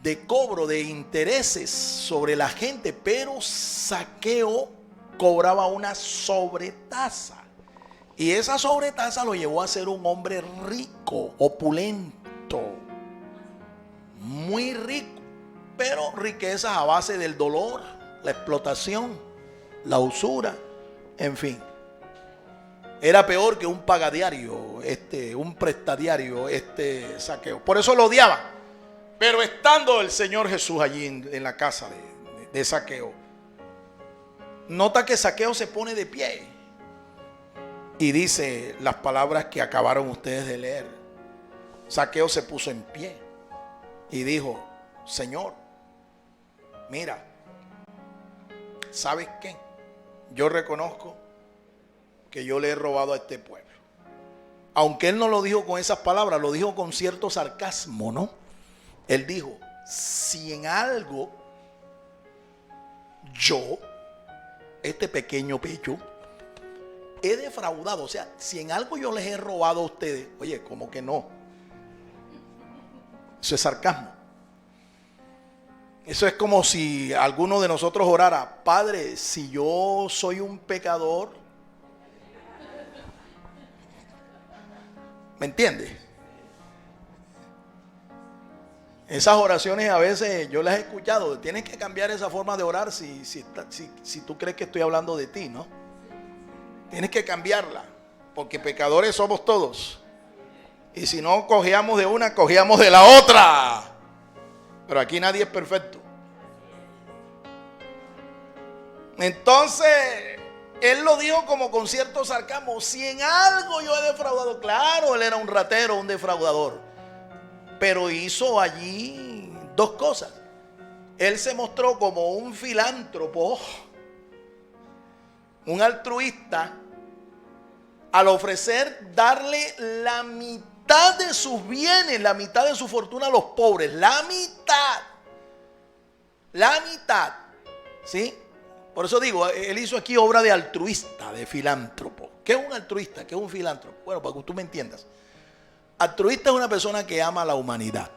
de cobro de intereses sobre la gente, pero Zaqueo cobraba una sobretasa. Y esa sobretasa lo llevó a ser un hombre rico, opulento, muy rico, pero riquezas a base del dolor, la explotación, la usura, en fin. Era peor que un pagadiario, un prestadiario, Zaqueo. Por eso lo odiaba. Pero estando el Señor Jesús allí en la casa de Zaqueo, nota que Zaqueo se pone de pie y dice las palabras que acabaron ustedes de leer. Zaqueo se puso en pie y dijo: Señor, mira, ¿sabes qué? Yo reconozco que yo le he robado a este pueblo. Aunque él no lo dijo con esas palabras, lo dijo con cierto sarcasmo, ¿no? Él dijo: si en algo yo, este pequeño pecho, he defraudado, o sea, si en algo yo les he robado a ustedes, oye, ¿cómo que no? Eso es sarcasmo. Eso es como si alguno de nosotros orara: Padre, si yo soy un pecador, ¿me entiendes? Esas oraciones a veces yo las he escuchado. Tienes que cambiar esa forma de orar si tú crees que estoy hablando de ti, ¿no? Tienes que cambiarla, porque pecadores somos todos. Y si no cojeamos de una, cojeamos de la otra. Pero aquí nadie es perfecto. Entonces, él lo dijo como con cierto sarcasmo: si en algo yo he defraudado. Claro, él era un ratero, un defraudador. Pero hizo allí dos cosas. Él se mostró como un filántropo, un altruista, al ofrecer darle la mitad de sus bienes, la mitad de su fortuna a los pobres. La mitad, ¿sí? Por eso digo, él hizo aquí obra de altruista, de filántropo. ¿Qué es un altruista? ¿Qué es un filántropo? Bueno, para que tú me entiendas. Altruista es una persona que ama a la humanidad.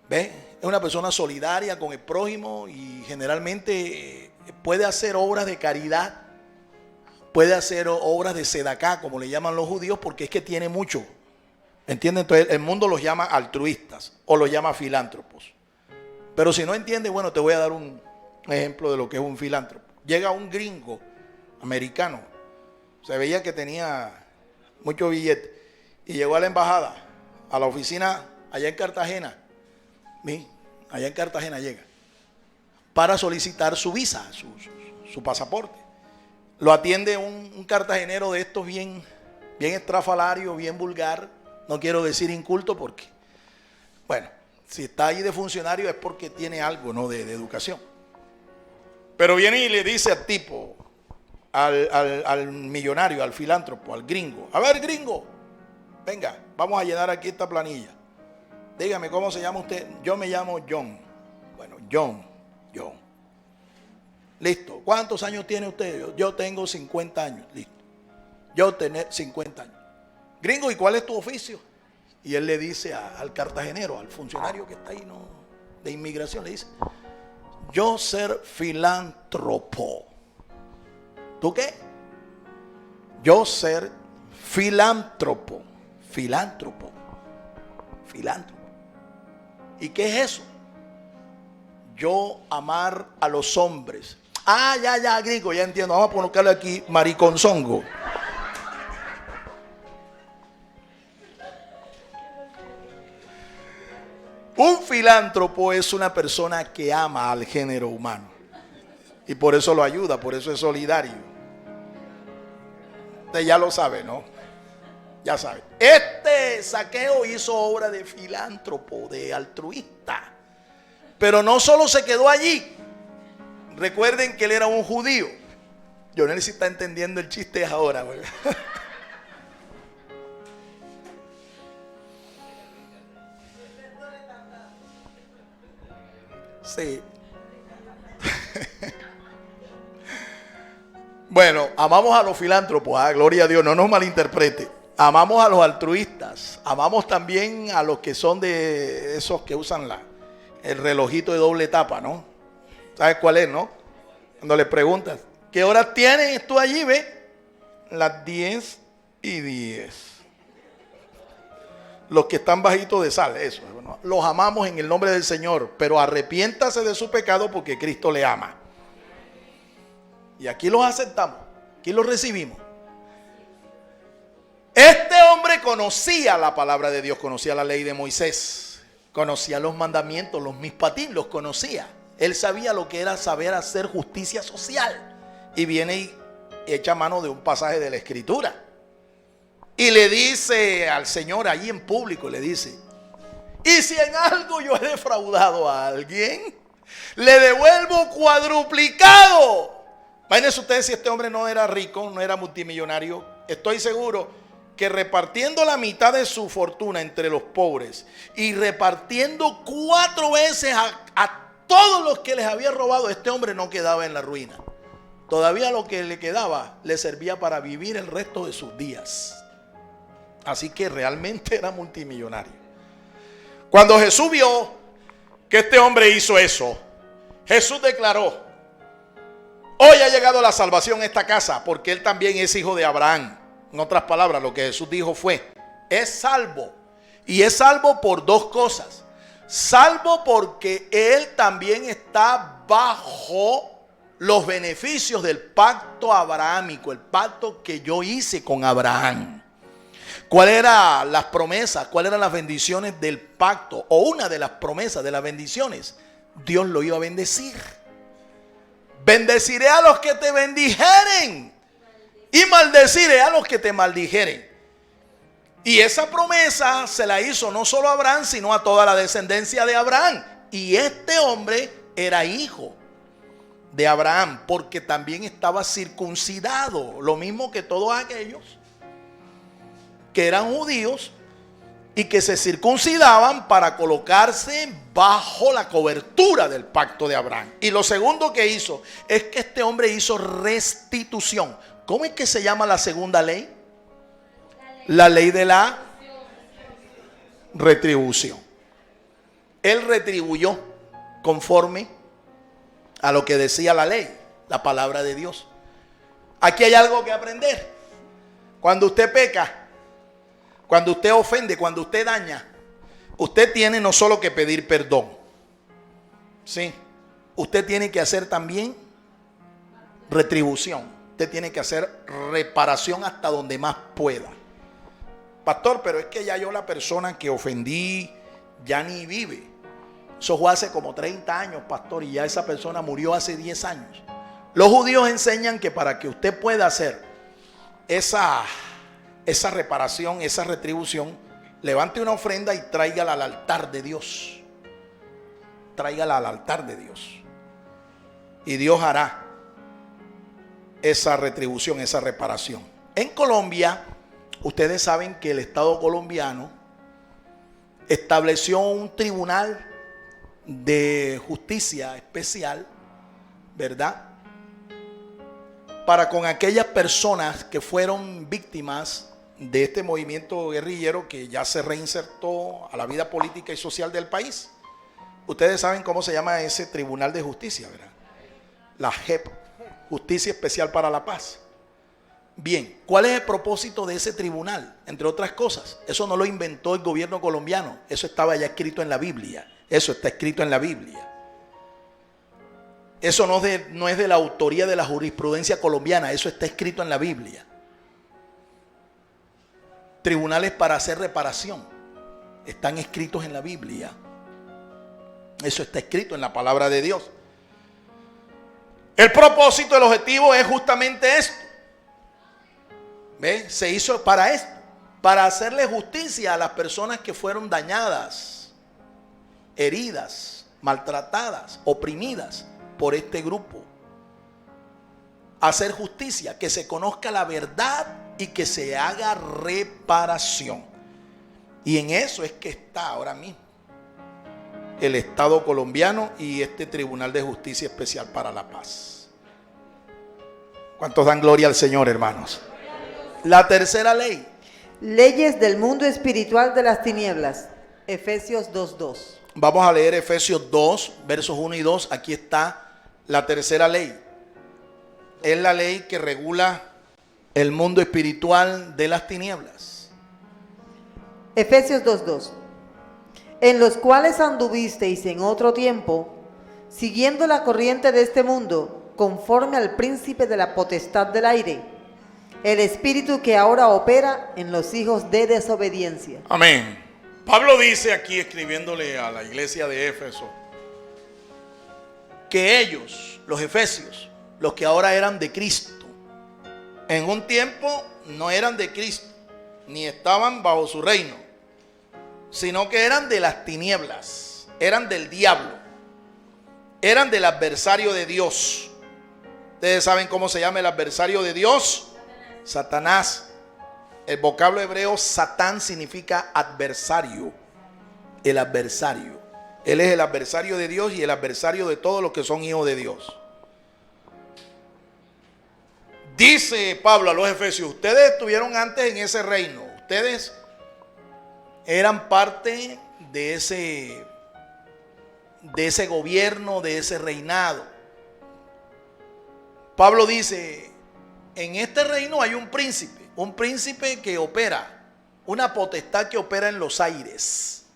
¿Ves? Es una persona solidaria con el prójimo y generalmente puede hacer obras de caridad, puede hacer obras de sedacá, como le llaman los judíos, porque es que tiene mucho. ¿Entiendes? Entonces el mundo los llama altruistas o los llama filántropos. Pero si no entiendes, bueno, te voy a dar un ejemplo de lo que es un filántropo. Llega un gringo americano, se veía que tenía mucho billete, y llegó a la embajada, a la oficina allá en Cartagena. Allá en Cartagena llega para solicitar su visa, su pasaporte. Lo atiende un cartagenero de estos bien estrafalario, bien vulgar. No quiero decir inculto porque, bueno, si está ahí de funcionario es porque tiene algo, ¿no?, de educación. Pero viene y le dice al tipo, al millonario, al filántropo, al gringo: a ver, gringo, venga, vamos a llenar aquí esta planilla. Dígame, ¿cómo se llama usted? Yo me llamo John. Bueno, John. Listo. ¿Cuántos años tiene usted? Yo tengo 50 años. Listo. Yo tengo 50 años. Gringo, ¿y cuál es tu oficio? Y él le dice al cartagenero, al funcionario que está ahí, ¿no?, de inmigración, le dice: yo ser filántropo. ¿Tú qué? Yo ser filántropo. Filántropo. ¿Y qué es eso? Yo amar a los hombres. Ah, ya, gringo, ya entiendo. Vamos a colocarle aquí mariconzongo. Un filántropo es una persona que ama al género humano. Y por eso lo ayuda, por eso es solidario. Usted ya lo sabe, ¿no? Ya sabe. Zaqueo hizo obra de filántropo, de altruista. Pero no solo se quedó allí. Recuerden que él era un judío. Yo no sé si está entendiendo el chiste ahora, ¿verdad? Sí. Bueno, amamos a los filántropos, gloria a Dios, no nos malinterprete. Amamos a los altruistas, amamos también a los que son de esos que usan el relojito de doble tapa, ¿no? ¿Sabes cuál es, no? Cuando le preguntas: ¿qué horas tienes tú allí, ve? las 10:10. Los que están bajitos de sal, eso. Bueno, los amamos en el nombre del Señor, pero arrepiéntase de su pecado porque Cristo le ama. Y aquí los aceptamos, aquí los recibimos. Este hombre conocía la palabra de Dios, conocía la ley de Moisés, conocía los mandamientos, los mishpatim, los conocía. Él sabía lo que era saber hacer justicia social. Y viene y echa mano de un pasaje de la Escritura. Y le dice al Señor allí en público, le dice: y si en algo yo he defraudado a alguien, le devuelvo cuadruplicado. Imagínense ustedes, si este hombre no era rico, no era multimillonario, estoy seguro que repartiendo la mitad de su fortuna entre los pobres y repartiendo 4 veces a todos los que les había robado, este hombre no quedaba en la ruina. Todavía lo que le quedaba le servía para vivir el resto de sus días. Así que realmente era multimillonario. Cuando Jesús vio que este hombre hizo eso, Jesús declaró: hoy ha llegado la salvación a esta casa, porque él también es hijo de Abraham. En otras palabras, lo que Jesús dijo fue: es salvo. Y es salvo por 2 cosas. Salvo porque él también está bajo los beneficios del pacto abrahámico, el pacto que yo hice con Abraham. ¿Cuáles eran las promesas? ¿Cuáles eran las bendiciones del pacto? O una de las promesas de las bendiciones: Dios lo iba a bendecir. Bendeciré a los que te bendijeren y maldeciré a los que te maldijeren. Y esa promesa se la hizo no solo a Abraham, sino a toda la descendencia de Abraham. Y este hombre era hijo de Abraham porque también estaba circuncidado, lo mismo que todos aquellos que eran judíos y que se circuncidaban para colocarse bajo la cobertura del pacto de Abraham. Y lo segundo que hizo es que este hombre hizo restitución. ¿Cómo es que se llama la segunda ley? La ley de la retribución. Él retribuyó conforme a lo que decía la ley, la palabra de Dios. Aquí hay algo que aprender. Cuando usted peca, cuando usted ofende, cuando usted daña, usted tiene no solo que pedir perdón. Sí, usted tiene que hacer también retribución. Usted tiene que hacer reparación hasta donde más pueda. Pastor, pero es que ya yo, la persona que ofendí, ya ni vive. Eso fue hace como 30 años, pastor, y ya esa persona murió hace 10 años. Los judíos enseñan que para que usted pueda hacer esa reparación, esa retribución, levante una ofrenda y tráigala al altar de Dios. Tráigala al altar de Dios. Y Dios hará esa retribución, esa reparación. En Colombia, ustedes saben que el Estado colombiano estableció un tribunal de justicia especial, ¿verdad? Para con aquellas personas que fueron víctimas de este movimiento guerrillero que ya se reinsertó a la vida política y social del país. Ustedes saben cómo se llama ese tribunal de justicia, ¿verdad? La JEP, Justicia Especial para la Paz. Bien, ¿cuál es el propósito de ese tribunal? Entre otras cosas, eso no lo inventó el gobierno colombiano, eso estaba ya escrito en la Biblia. Eso está escrito en la Biblia. Eso no es de la autoría de la jurisprudencia colombiana, eso está escrito en la Biblia. Tribunales para hacer reparación están escritos en la Biblia. Eso está escrito en la palabra de Dios. El propósito, el objetivo es justamente esto. ¿Ve? Se hizo para esto, para hacerle justicia a las personas que fueron dañadas, heridas, maltratadas, oprimidas por este grupo. Hacer justicia, que se conozca la verdad y que se haga reparación. Y en eso es que está ahora mismo el Estado colombiano y este Tribunal de Justicia Especial para la Paz. ¿Cuántos dan gloria al Señor, hermanos? La tercera ley. Leyes del mundo espiritual de las tinieblas. Efesios 2:2. Vamos a leer Efesios 2, versos 1 y 2. Aquí está la tercera ley. Es la ley que regula El mundo espiritual de las tinieblas. Efesios 2:2. En los cuales anduvisteis en otro tiempo, siguiendo la corriente de este mundo, conforme al príncipe de la potestad del aire, el espíritu que ahora opera en los hijos de desobediencia. Amén. Pablo dice aquí, escribiéndole a la iglesia de Éfeso, que ellos, los efesios, los que ahora eran de Cristo, en un tiempo no eran de Cristo, ni estaban bajo su reino, sino que eran de las tinieblas, eran del diablo, eran del adversario de Dios. Ustedes saben cómo se llama el adversario de Dios: Satanás. El vocablo hebreo Satán significa adversario. El adversario. Él es el adversario de Dios y el adversario de todos los que son hijos de Dios. Dice Pablo a los efesios: ustedes estuvieron antes en ese reino. Ustedes eran parte de ese gobierno, de ese reinado. Pablo dice: en este reino hay un príncipe que opera, una potestad que opera en los aires.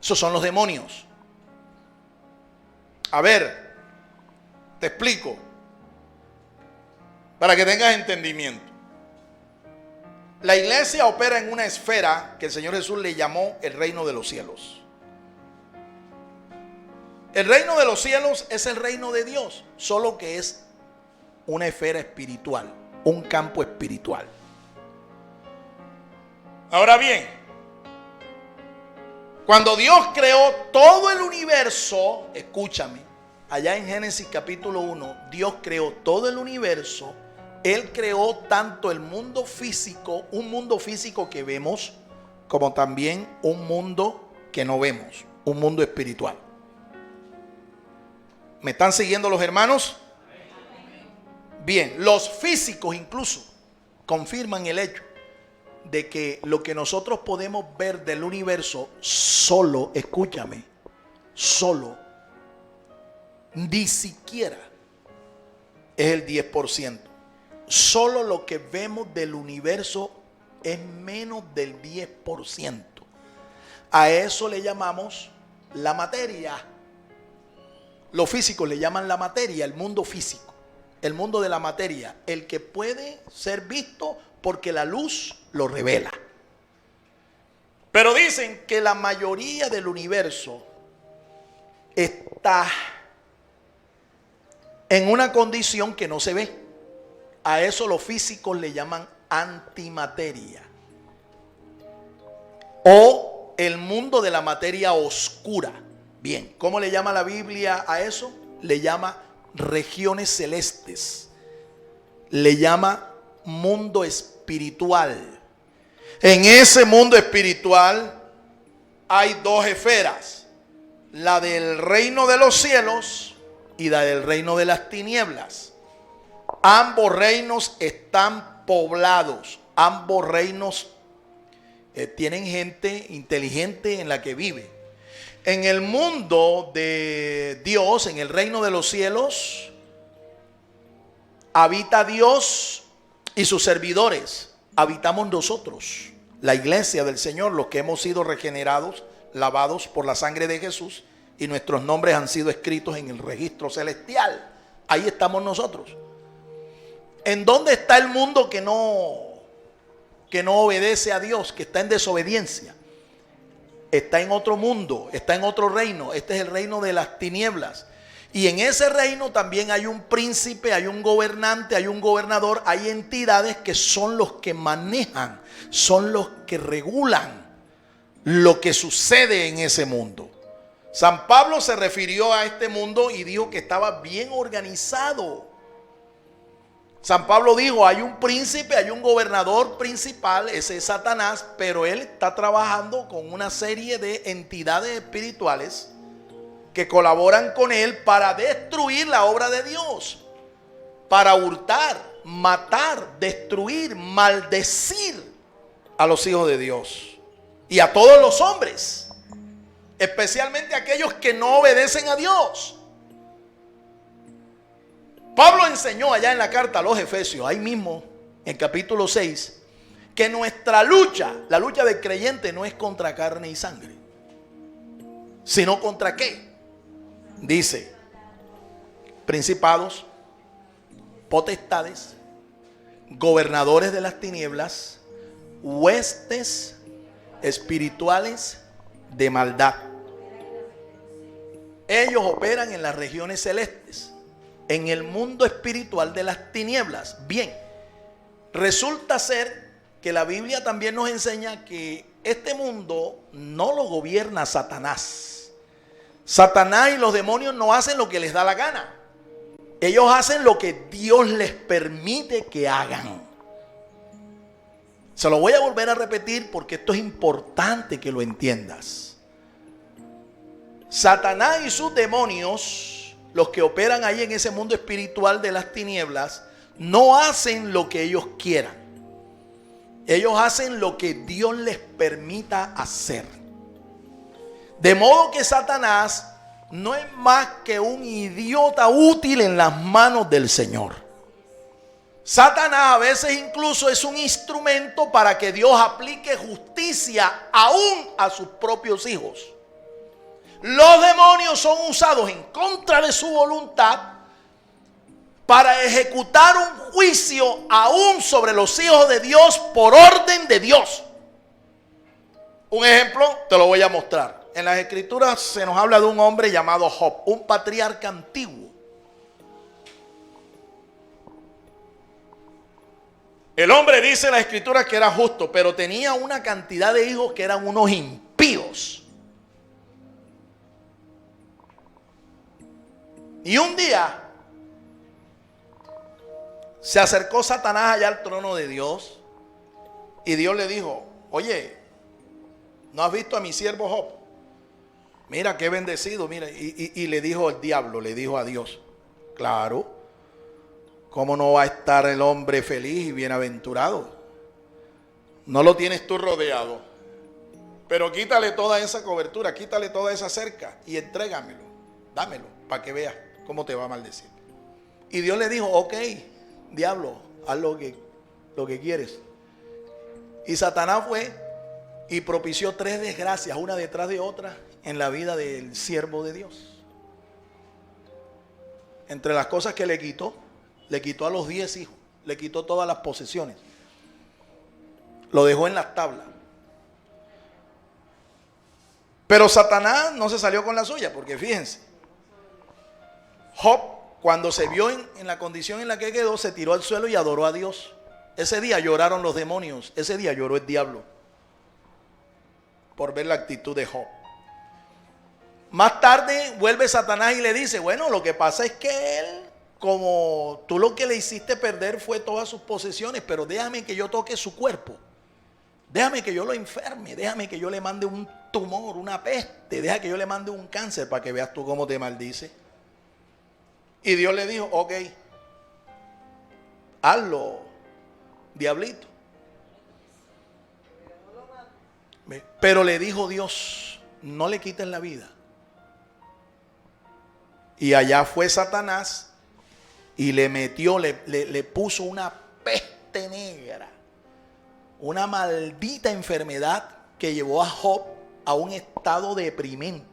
Esos son los demonios. A ver, te explico, para que tengas entendimiento. La iglesia opera en una esfera que el Señor Jesús le llamó el reino de los cielos. El reino de los cielos es el reino de Dios, solo que es una esfera espiritual, un campo espiritual. Ahora bien, cuando Dios creó todo el universo, escúchame, allá en Génesis capítulo 1, Dios creó todo el universo. Él creó tanto el mundo físico, un mundo físico que vemos, como también un mundo que no vemos, un mundo espiritual. ¿Me están siguiendo los hermanos? Bien, los físicos incluso confirman el hecho de que lo que nosotros podemos ver del universo solo, escúchame, solo, ni siquiera es el 10%. Solo lo que vemos del universo es menos del 10%. A eso le llamamos la materia. Los físicos le llaman la materia, el mundo físico, el mundo de la materia, el que puede ser visto porque la luz lo revela. Pero dicen que la mayoría del universo está en una condición que no se ve. A eso los físicos le llaman antimateria, o el mundo de la materia oscura. Bien, ¿cómo le llama la Biblia a eso? Le llama regiones celestes, le llama mundo espiritual. En ese mundo espiritual hay dos esferas: la del reino de los cielos y la del reino de las tinieblas. Ambos reinos están poblados, ambos reinos tienen gente inteligente en la que vive. En el mundo de Dios, en el reino de los cielos, habita Dios y sus servidores. Habitamos nosotros, la iglesia del Señor, los que hemos sido regenerados, lavados por la sangre de Jesús, y nuestros nombres han sido escritos en el registro celestial. Ahí estamos nosotros. ¿En dónde está el mundo que no obedece a Dios, que está en desobediencia? Está en otro mundo, está en otro reino. Este es el reino de las tinieblas. Y en ese reino también hay un príncipe, hay un gobernante, hay un gobernador, hay entidades que son los que manejan, son los que regulan lo que sucede en ese mundo. San Pablo se refirió a este mundo y dijo que estaba bien organizado. San Pablo dijo: hay un príncipe, hay un gobernador principal, ese es Satanás, pero él está trabajando con una serie de entidades espirituales que colaboran con él para destruir la obra de Dios, para hurtar, matar, destruir, maldecir a los hijos de Dios y a todos los hombres, especialmente aquellos que no obedecen a Dios. Pablo enseñó allá en la carta a los Efesios, ahí mismo, en capítulo 6, que nuestra lucha, la lucha del creyente, no es contra carne y sangre, sino contra ¿qué? Dice, principados, potestades, gobernadores de las tinieblas, huestes espirituales de maldad. Ellos operan en las regiones celestes, en el mundo espiritual de las tinieblas. Bien, resulta ser que la Biblia también nos enseña que este mundo no lo gobierna Satanás. Satanás y los demonios no hacen lo que les da la gana. Ellos hacen lo que Dios les permite que hagan. Se lo voy a volver a repetir porque esto es importante que lo entiendas. Satanás y sus demonios, los que operan ahí en ese mundo espiritual de las tinieblas, no hacen lo que ellos quieran. Ellos hacen lo que Dios les permita hacer. De modo que Satanás no es más que un idiota útil en las manos del Señor. Satanás a veces incluso es un instrumento para que Dios aplique justicia aún a sus propios hijos. Los demonios son usados en contra de su voluntad para ejecutar un juicio aún sobre los hijos de Dios por orden de Dios. Un ejemplo te lo voy a mostrar. En las escrituras se nos habla de un hombre llamado Job, un patriarca antiguo. El hombre dice en la escritura que era justo, pero tenía una cantidad de hijos que eran unos impíos. Y un día se acercó Satanás allá al trono de Dios y Dios le dijo: oye, ¿no has visto a mi siervo Job? Mira qué bendecido, mira. Y le dijo el diablo, le dijo a Dios: claro, ¿cómo no va a estar el hombre feliz y bienaventurado? No lo tienes tú rodeado, pero quítale toda esa cobertura, quítale toda esa cerca y entrégamelo, dámelo para que veas cómo te va a maldecir. Y Dios le dijo: ok, diablo, haz lo que quieres. Y Satanás fue y propició 3 desgracias, una detrás de otra, en la vida del siervo de Dios. Entre las cosas que le quitó a los 10 hijos, le quitó todas las posesiones, lo dejó en las tablas. Pero Satanás no se salió con la suya, porque fíjense, Job, cuando se vio en la condición en la que quedó, se tiró al suelo y adoró a Dios. Ese día lloraron los demonios, ese día lloró el diablo por ver la actitud de Job. Más tarde vuelve Satanás y le dice: bueno, lo que pasa es que él, como tú lo que le hiciste perder fue todas sus posesiones, pero déjame que yo toque su cuerpo, déjame que yo lo enferme, déjame que yo le mande un tumor, una peste, deja que yo le mande un cáncer para que veas tú cómo te maldice. Y Dios le dijo: ok, hazlo, diablito. Pero le dijo Dios: no le quites la vida. Y allá fue Satanás y le metió, le puso una peste negra, una maldita enfermedad que llevó a Job a un estado deprimente.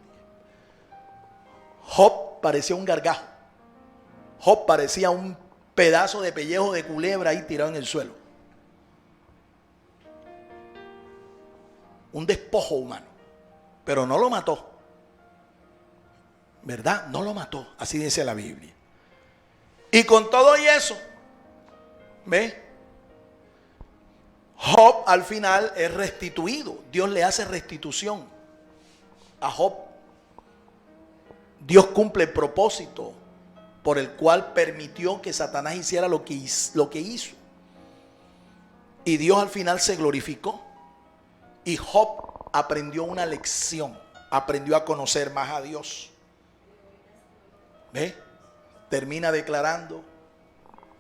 Job parecía un gargajo. Job parecía un pedazo de pellejo de culebra ahí tirado en el suelo. Un despojo humano. Pero no lo mató. ¿Verdad? No lo mató. Así dice la Biblia. Y con todo y eso, ¿ve? Job al final es restituido. Dios le hace restitución a Job. Dios cumple el propósito por el cual permitió que Satanás hiciera lo que hizo. Y Dios al final se glorificó. Y Job aprendió una lección. Aprendió a conocer más a Dios. ¿Ve? Termina declarando: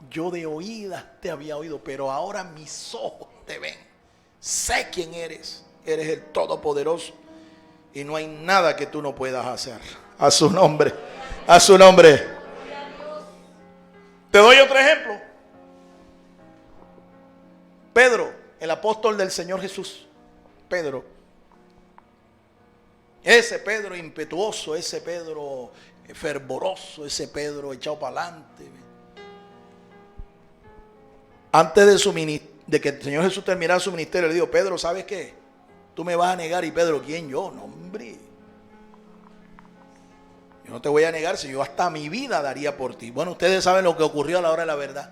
yo de oídas te había oído, pero ahora mis ojos te ven. Sé quién eres. Eres el Todopoderoso. Y no hay nada que tú no puedas hacer. A su nombre. A su nombre. Te doy otro ejemplo. Pedro, el apóstol del Señor Jesús. Pedro. Ese Pedro impetuoso, ese Pedro fervoroso, ese Pedro echado para adelante. Antes de que el Señor Jesús terminara su ministerio, le dijo: Pedro, ¿sabes qué? Tú me vas a negar. Y Pedro: ¿quién? Yo. No, hombre. Yo no te voy a negar, si yo hasta mi vida daría por ti. Bueno, ustedes saben lo que ocurrió a la hora de la verdad.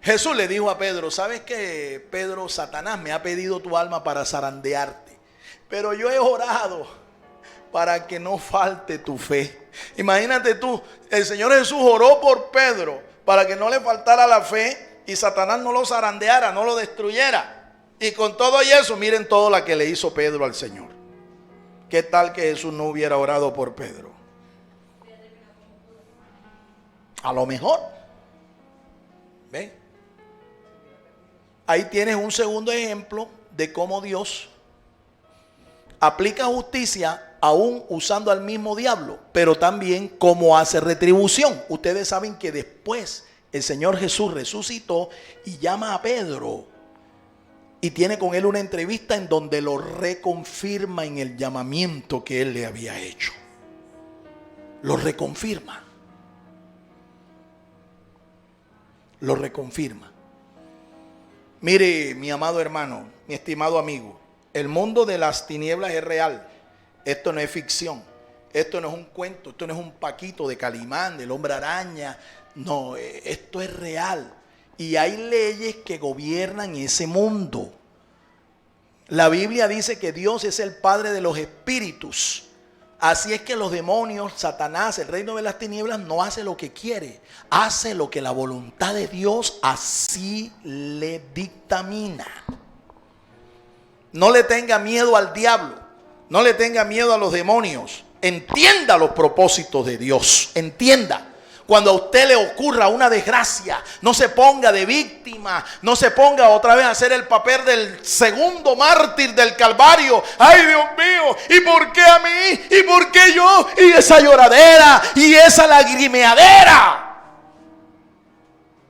Jesús le dijo a Pedro: ¿sabes qué, Pedro? Satanás me ha pedido tu alma para zarandearte, pero yo he orado para que no falte tu fe. Imagínate tú, el Señor Jesús oró por Pedro para que no le faltara la fe y Satanás no lo zarandeara, no lo destruyera. Y con todo y eso, miren todo lo que le hizo Pedro al Señor. ¿Qué tal que Jesús no hubiera orado por Pedro? A lo mejor. ¿Ven? Ahí tienes un segundo ejemplo de cómo Dios aplica justicia aún usando al mismo diablo, pero también cómo hace retribución. Ustedes saben que después el Señor Jesús resucitó y llama a Pedro y tiene con él una entrevista en donde lo reconfirma en el llamamiento que él le había hecho. Lo reconfirma. Lo reconfirma. Mire, mi amado hermano, mi estimado amigo, el mundo de las tinieblas es real. Esto no es ficción. Esto no es un cuento. Esto no es un Paquito de Calimán, del Hombre Araña. No, esto es real. Y hay leyes que gobiernan ese mundo. La Biblia dice que Dios es el Padre de los espíritus. Así es que los demonios, Satanás, el reino de las tinieblas, no hace lo que quiere. Hace lo que la voluntad de Dios así le dictamina. No le tenga miedo al diablo. No le tenga miedo a los demonios. Entienda los propósitos de Dios. Entienda. Cuando a usted le ocurra una desgracia, no se ponga de víctima, no se ponga otra vez a hacer el papel del segundo mártir del Calvario. Ay, Dios mío, ¿y por qué a mí? ¿Y por qué yo? Y esa lloradera y esa lagrimeadera.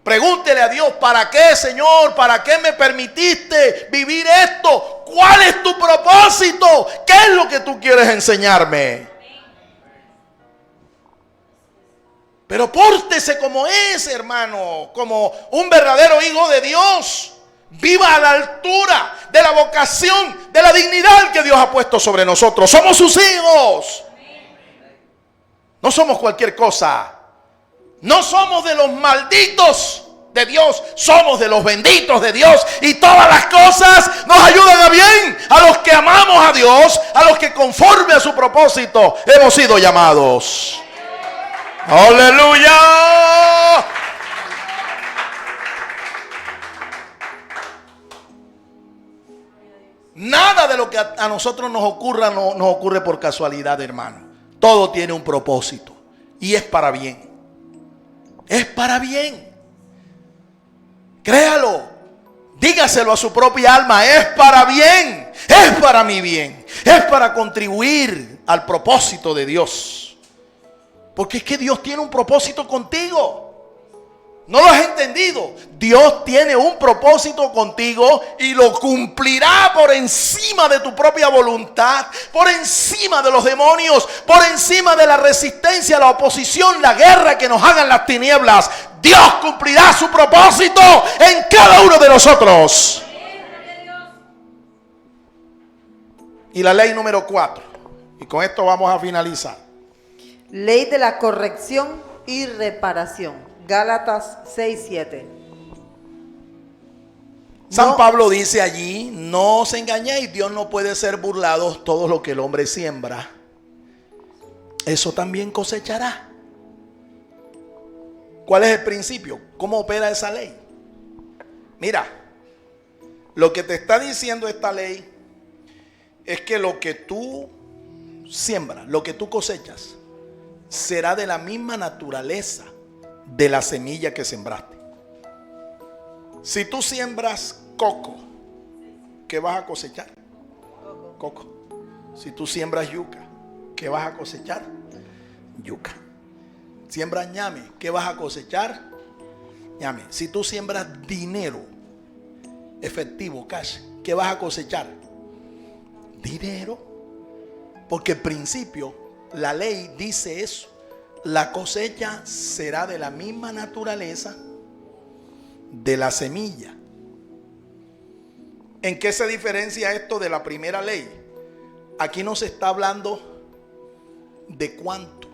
Pregúntele a Dios: ¿para qué, Señor? ¿Para qué me permitiste vivir esto? ¿Cuál es tu propósito? ¿Qué es lo que tú quieres enseñarme? Pero pórtese como es, hermano, como un verdadero hijo de Dios. Viva a la altura de la vocación, de la dignidad que Dios ha puesto sobre nosotros. Somos sus hijos. No somos cualquier cosa. No somos de los malditos de Dios, somos de los benditos de Dios. Y todas las cosas nos ayudan a bien a los que amamos a Dios, a los que conforme a su propósito hemos sido llamados. ¡Aleluya! Nada de lo que a nosotros nos ocurra nos ocurre por casualidad, hermano. Todo tiene un propósito y es para bien. Es para bien. Créalo. Dígaselo a su propia alma: es para bien, es para mi bien, es para contribuir al propósito de Dios. Porque es que Dios tiene un propósito contigo. ¿No lo has entendido? Dios tiene un propósito contigo y lo cumplirá por encima de tu propia voluntad, por encima de los demonios, por encima de la resistencia, la oposición, la guerra que nos hagan las tinieblas. Dios cumplirá su propósito en cada uno de nosotros. Y la ley número 4. Y con esto vamos a finalizar. Ley de la corrección y reparación. Gálatas 6:7. San Pablo dice allí: no os engañéis, Dios no puede ser burlado. Todo lo que el hombre siembra, eso también cosechará. ¿Cuál es el principio? ¿Cómo opera esa ley? Mira, lo que te está diciendo esta ley es que lo que tú siembras, lo que tú cosechas, será de la misma naturaleza de la semilla que sembraste. Si tú siembras coco, ¿qué vas a cosechar? Coco. Si tú siembras yuca, ¿qué vas a cosechar? Yuca. Siembras ñame, ¿qué vas a cosechar? Llame, si tú siembras dinero, efectivo, cash, ¿qué vas a cosechar? Dinero. Porque el principio, la ley dice eso. La cosecha será de la misma naturaleza de la semilla. ¿En qué se diferencia esto de la primera ley? Aquí no se está hablando de cuánto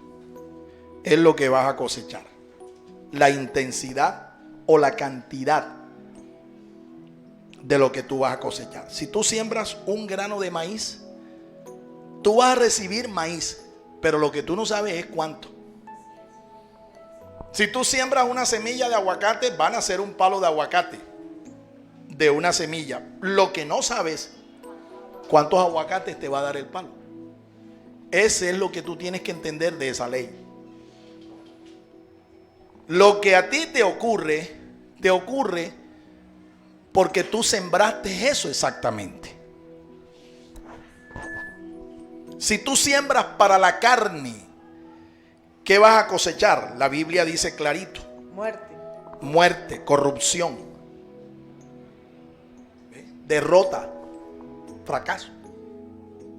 es lo que vas a cosechar, la intensidad o la cantidad de lo que tú vas a cosechar. Si tú siembras un grano de maíz, tú vas a recibir maíz, pero lo que tú no sabes es cuánto. Si tú siembras una semilla de aguacate, van a ser un palo de aguacate de una semilla. Lo que no sabes, cuántos aguacates te va a dar el palo. Ese es lo que tú tienes que entender de esa ley. Lo que a ti te ocurre porque tú sembraste eso exactamente. Si tú siembras para la carne, ¿qué vas a cosechar? La Biblia dice clarito: Muerte. Muerte, corrupción, derrota, fracaso.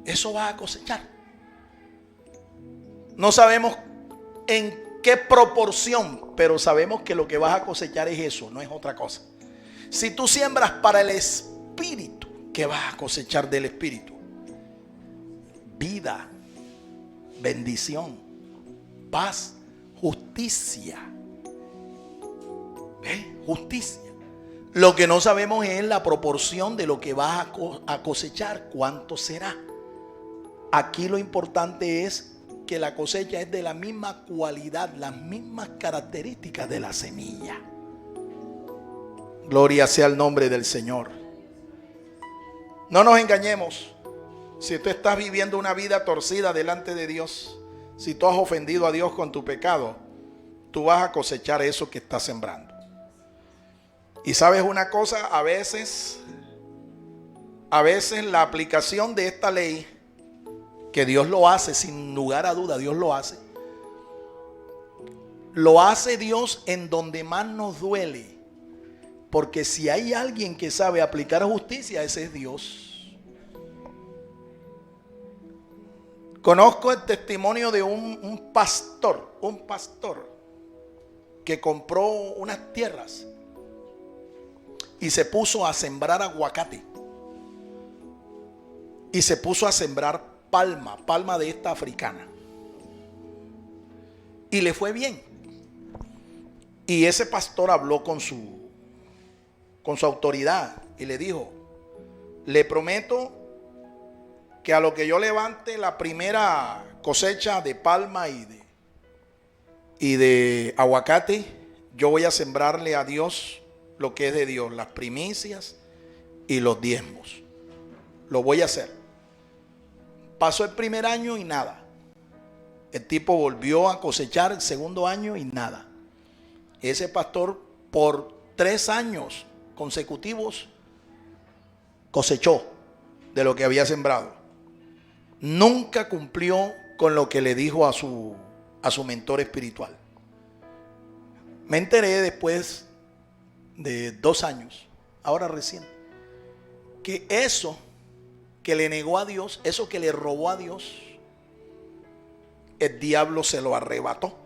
Eso vas a cosechar. No sabemos en qué proporción, pero sabemos que lo que vas a cosechar es eso, no es otra cosa. Si tú siembras para el Espíritu, ¿qué vas a cosechar del Espíritu? Vida, bendición, paz, justicia. Justicia. Lo que no sabemos es la proporción de lo que vas a cosechar, cuánto será. Aquí lo importante es que la cosecha es de la misma cualidad, las mismas características de la semilla. Gloria sea el nombre del Señor. No nos engañemos. Si tú estás viviendo una vida torcida delante de Dios, si tú has ofendido a Dios con tu pecado, tú vas a cosechar eso que estás sembrando. Y sabes una cosa, a veces la aplicación de esta ley, que Dios lo hace sin lugar a duda, Dios lo hace Dios en donde más nos duele. Porque si hay alguien que sabe aplicar justicia, ese es Dios. Conozco el testimonio de un pastor que compró unas tierras y se puso a sembrar aguacate. Y se puso a sembrar palma de esta africana. Y le fue bien. Y ese pastor habló con su autoridad y le dijo: le prometo que a lo que yo levante la primera cosecha de palma y de aguacate, yo voy a sembrarle a Dios lo que es de Dios, las primicias y los diezmos. Lo voy a hacer. Pasó el primer año y nada. El tipo volvió a cosechar el segundo año y nada. Ese pastor por 3 años consecutivos cosechó de lo que había sembrado. Nunca cumplió con lo que le dijo a su mentor espiritual. Me enteré después de 2 años, ahora recién, que eso que le negó a Dios, eso que le robó a Dios, el diablo se lo arrebató.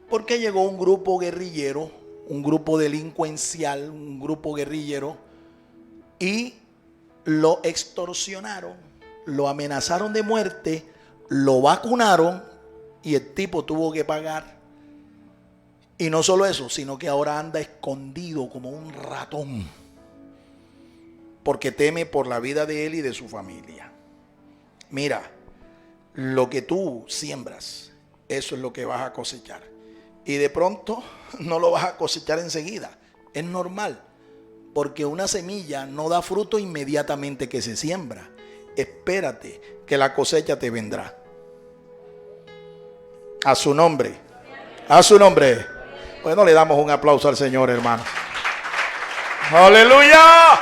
Porque llegó un grupo guerrillero, un grupo delincuencial, un grupo guerrillero, y lo extorsionaron, lo amenazaron de muerte, lo vacunaron y el tipo tuvo que pagar. Y no solo eso, sino que ahora anda escondido como un ratón, porque teme por la vida de él y de su familia. Mira, lo que tú siembras, eso es lo que vas a cosechar. Y de pronto no lo vas a cosechar enseguida. Es normal, porque una semilla no da fruto inmediatamente que se siembra. Espérate que la cosecha te vendrá. A su nombre. A su nombre. Bueno, le damos un aplauso al Señor, hermano. ¡Aleluya!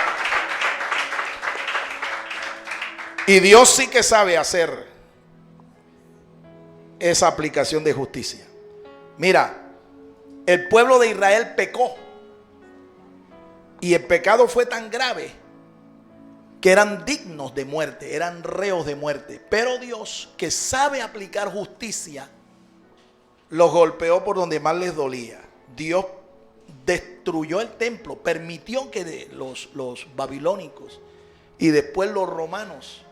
Y Dios sí que sabe hacer esa aplicación de justicia. Mira, El pueblo de Israel pecó. Y el pecado fue tan grave que eran dignos de muerte, eran reos de muerte. Pero Dios, que sabe aplicar justicia, los golpeó por donde más les dolía. Dios destruyó el templo, permitió que los babilónicos y después los romanos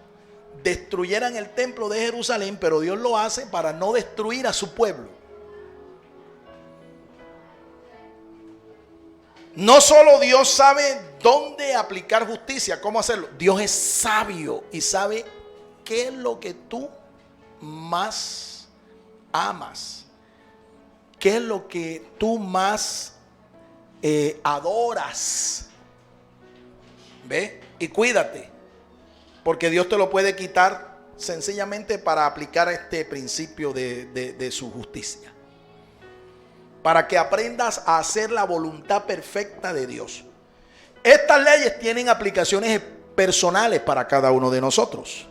destruyeran el templo de Jerusalén, pero Dios lo hace para no destruir a su pueblo. No solo Dios sabe dónde aplicar justicia, cómo hacerlo. Dios es sabio y sabe qué es lo que tú más amas, qué es lo que tú más adoras. ¿Ve? Y cuídate, porque Dios te lo puede quitar sencillamente para aplicar este principio de su justicia. Para que aprendas a hacer la voluntad perfecta de Dios. Estas leyes tienen aplicaciones personales para cada uno de nosotros.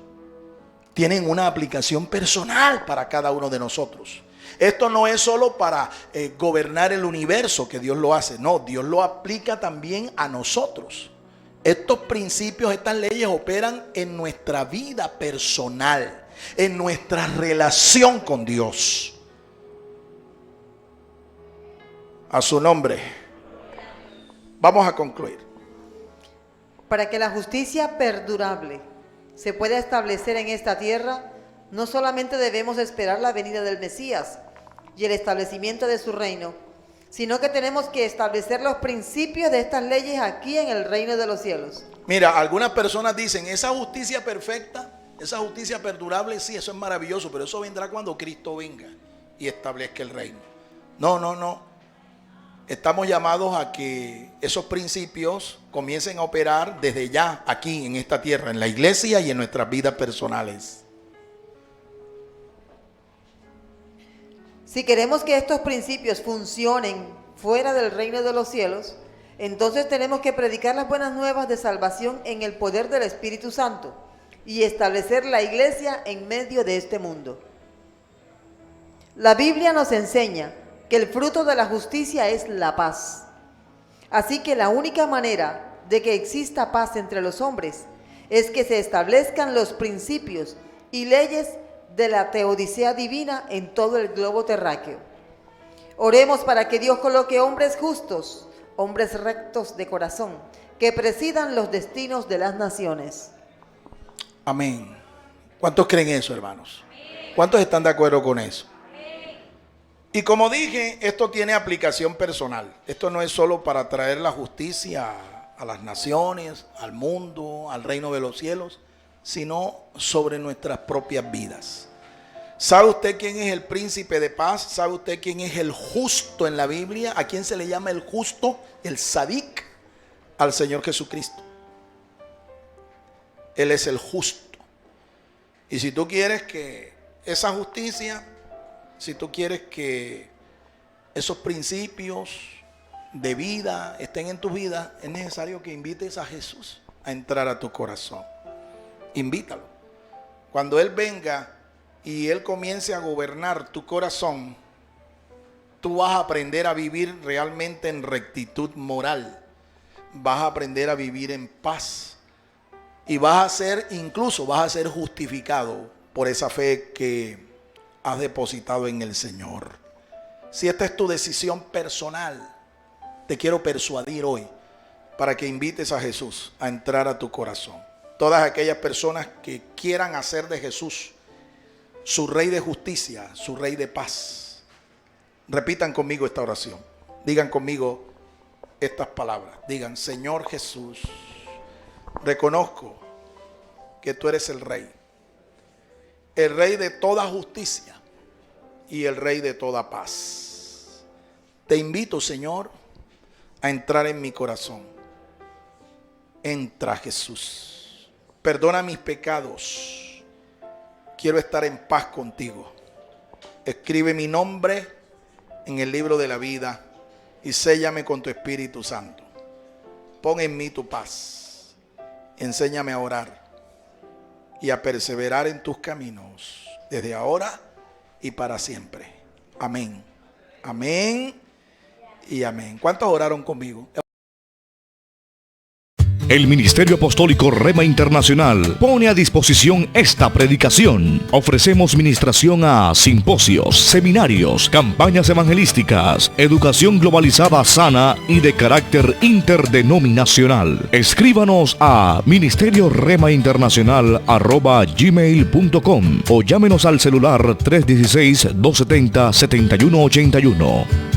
Tienen una aplicación personal para cada uno de nosotros. Esto no es solo para gobernar el universo que Dios lo hace. No, Dios lo aplica también a nosotros. Estos principios, estas leyes operan en nuestra vida personal, en nuestra relación con Dios. A su nombre. Vamos a concluir. Para que la justicia perdurable se pueda establecer en esta tierra, no solamente debemos esperar la venida del Mesías y el establecimiento de su reino, sino que tenemos que establecer los principios de estas leyes aquí en el reino de los cielos. Mira, algunas personas dicen, esa justicia perfecta, esa justicia perdurable, sí, eso es maravilloso, pero eso vendrá cuando Cristo venga y establezca el reino. No. Estamos llamados a que esos principios comiencen a operar desde ya, aquí en esta tierra, en la iglesia y en nuestras vidas personales. Si queremos que estos principios funcionen fuera del reino de los cielos, entonces tenemos que predicar las buenas nuevas de salvación en el poder del Espíritu Santo y establecer la iglesia en medio de este mundo. La Biblia nos enseña que el fruto de la justicia es la paz. Así que la única manera de que exista paz entre los hombres es que se establezcan los principios y leyes de la teodicea divina en todo el globo terráqueo. Oremos para que Dios coloque hombres justos, hombres rectos de corazón, que presidan los destinos de las naciones. Amén. ¿Cuántos creen eso, hermanos? ¿Cuántos están de acuerdo con eso? Y como dije, esto tiene aplicación personal. Esto no es solo para traer la justicia a las naciones, al mundo, al reino de los cielos, sino sobre nuestras propias vidas. ¿Sabe usted quién es el príncipe de paz? ¿Sabe usted quién es el justo en la Biblia? ¿A quién se le llama el justo? El Sadik, al Señor Jesucristo. Él es el justo. Y si tú quieres que esa justicia, si tú quieres que esos principios de vida estén en tu vida, es necesario que invites a Jesús a entrar a tu corazón. Invítalo. Cuando Él venga y Él comience a gobernar tu corazón, tú vas a aprender a vivir realmente en rectitud moral. Vas a aprender a vivir en paz. Y vas a ser justificado por esa fe que has depositado en el Señor. Si esta es tu decisión personal, te quiero persuadir hoy para que invites a Jesús a entrar a tu corazón. Todas aquellas personas que quieran hacer de Jesús su Rey de justicia, su Rey de paz, repitan conmigo esta oración. Digan conmigo estas palabras. Digan: Señor Jesús, reconozco que tú eres el Rey de toda justicia y el Rey de toda paz. Te invito, Señor, a entrar en mi corazón. Entra, Jesús. Perdona mis pecados. Quiero estar en paz contigo. Escribe mi nombre en el libro de la vida y séllame con tu Espíritu Santo. Pon en mí tu paz. Enséñame a orar y a perseverar en tus caminos desde ahora y para siempre. Amén. Amén y amén. ¿Cuántos oraron conmigo? El Ministerio Apostólico Rema Internacional pone a disposición esta predicación. Ofrecemos ministración a simposios, seminarios, campañas evangelísticas, educación globalizada sana y de carácter interdenominacional. Escríbanos a ministerioremainternacional@gmail.com o llámenos al celular 316-270-7181.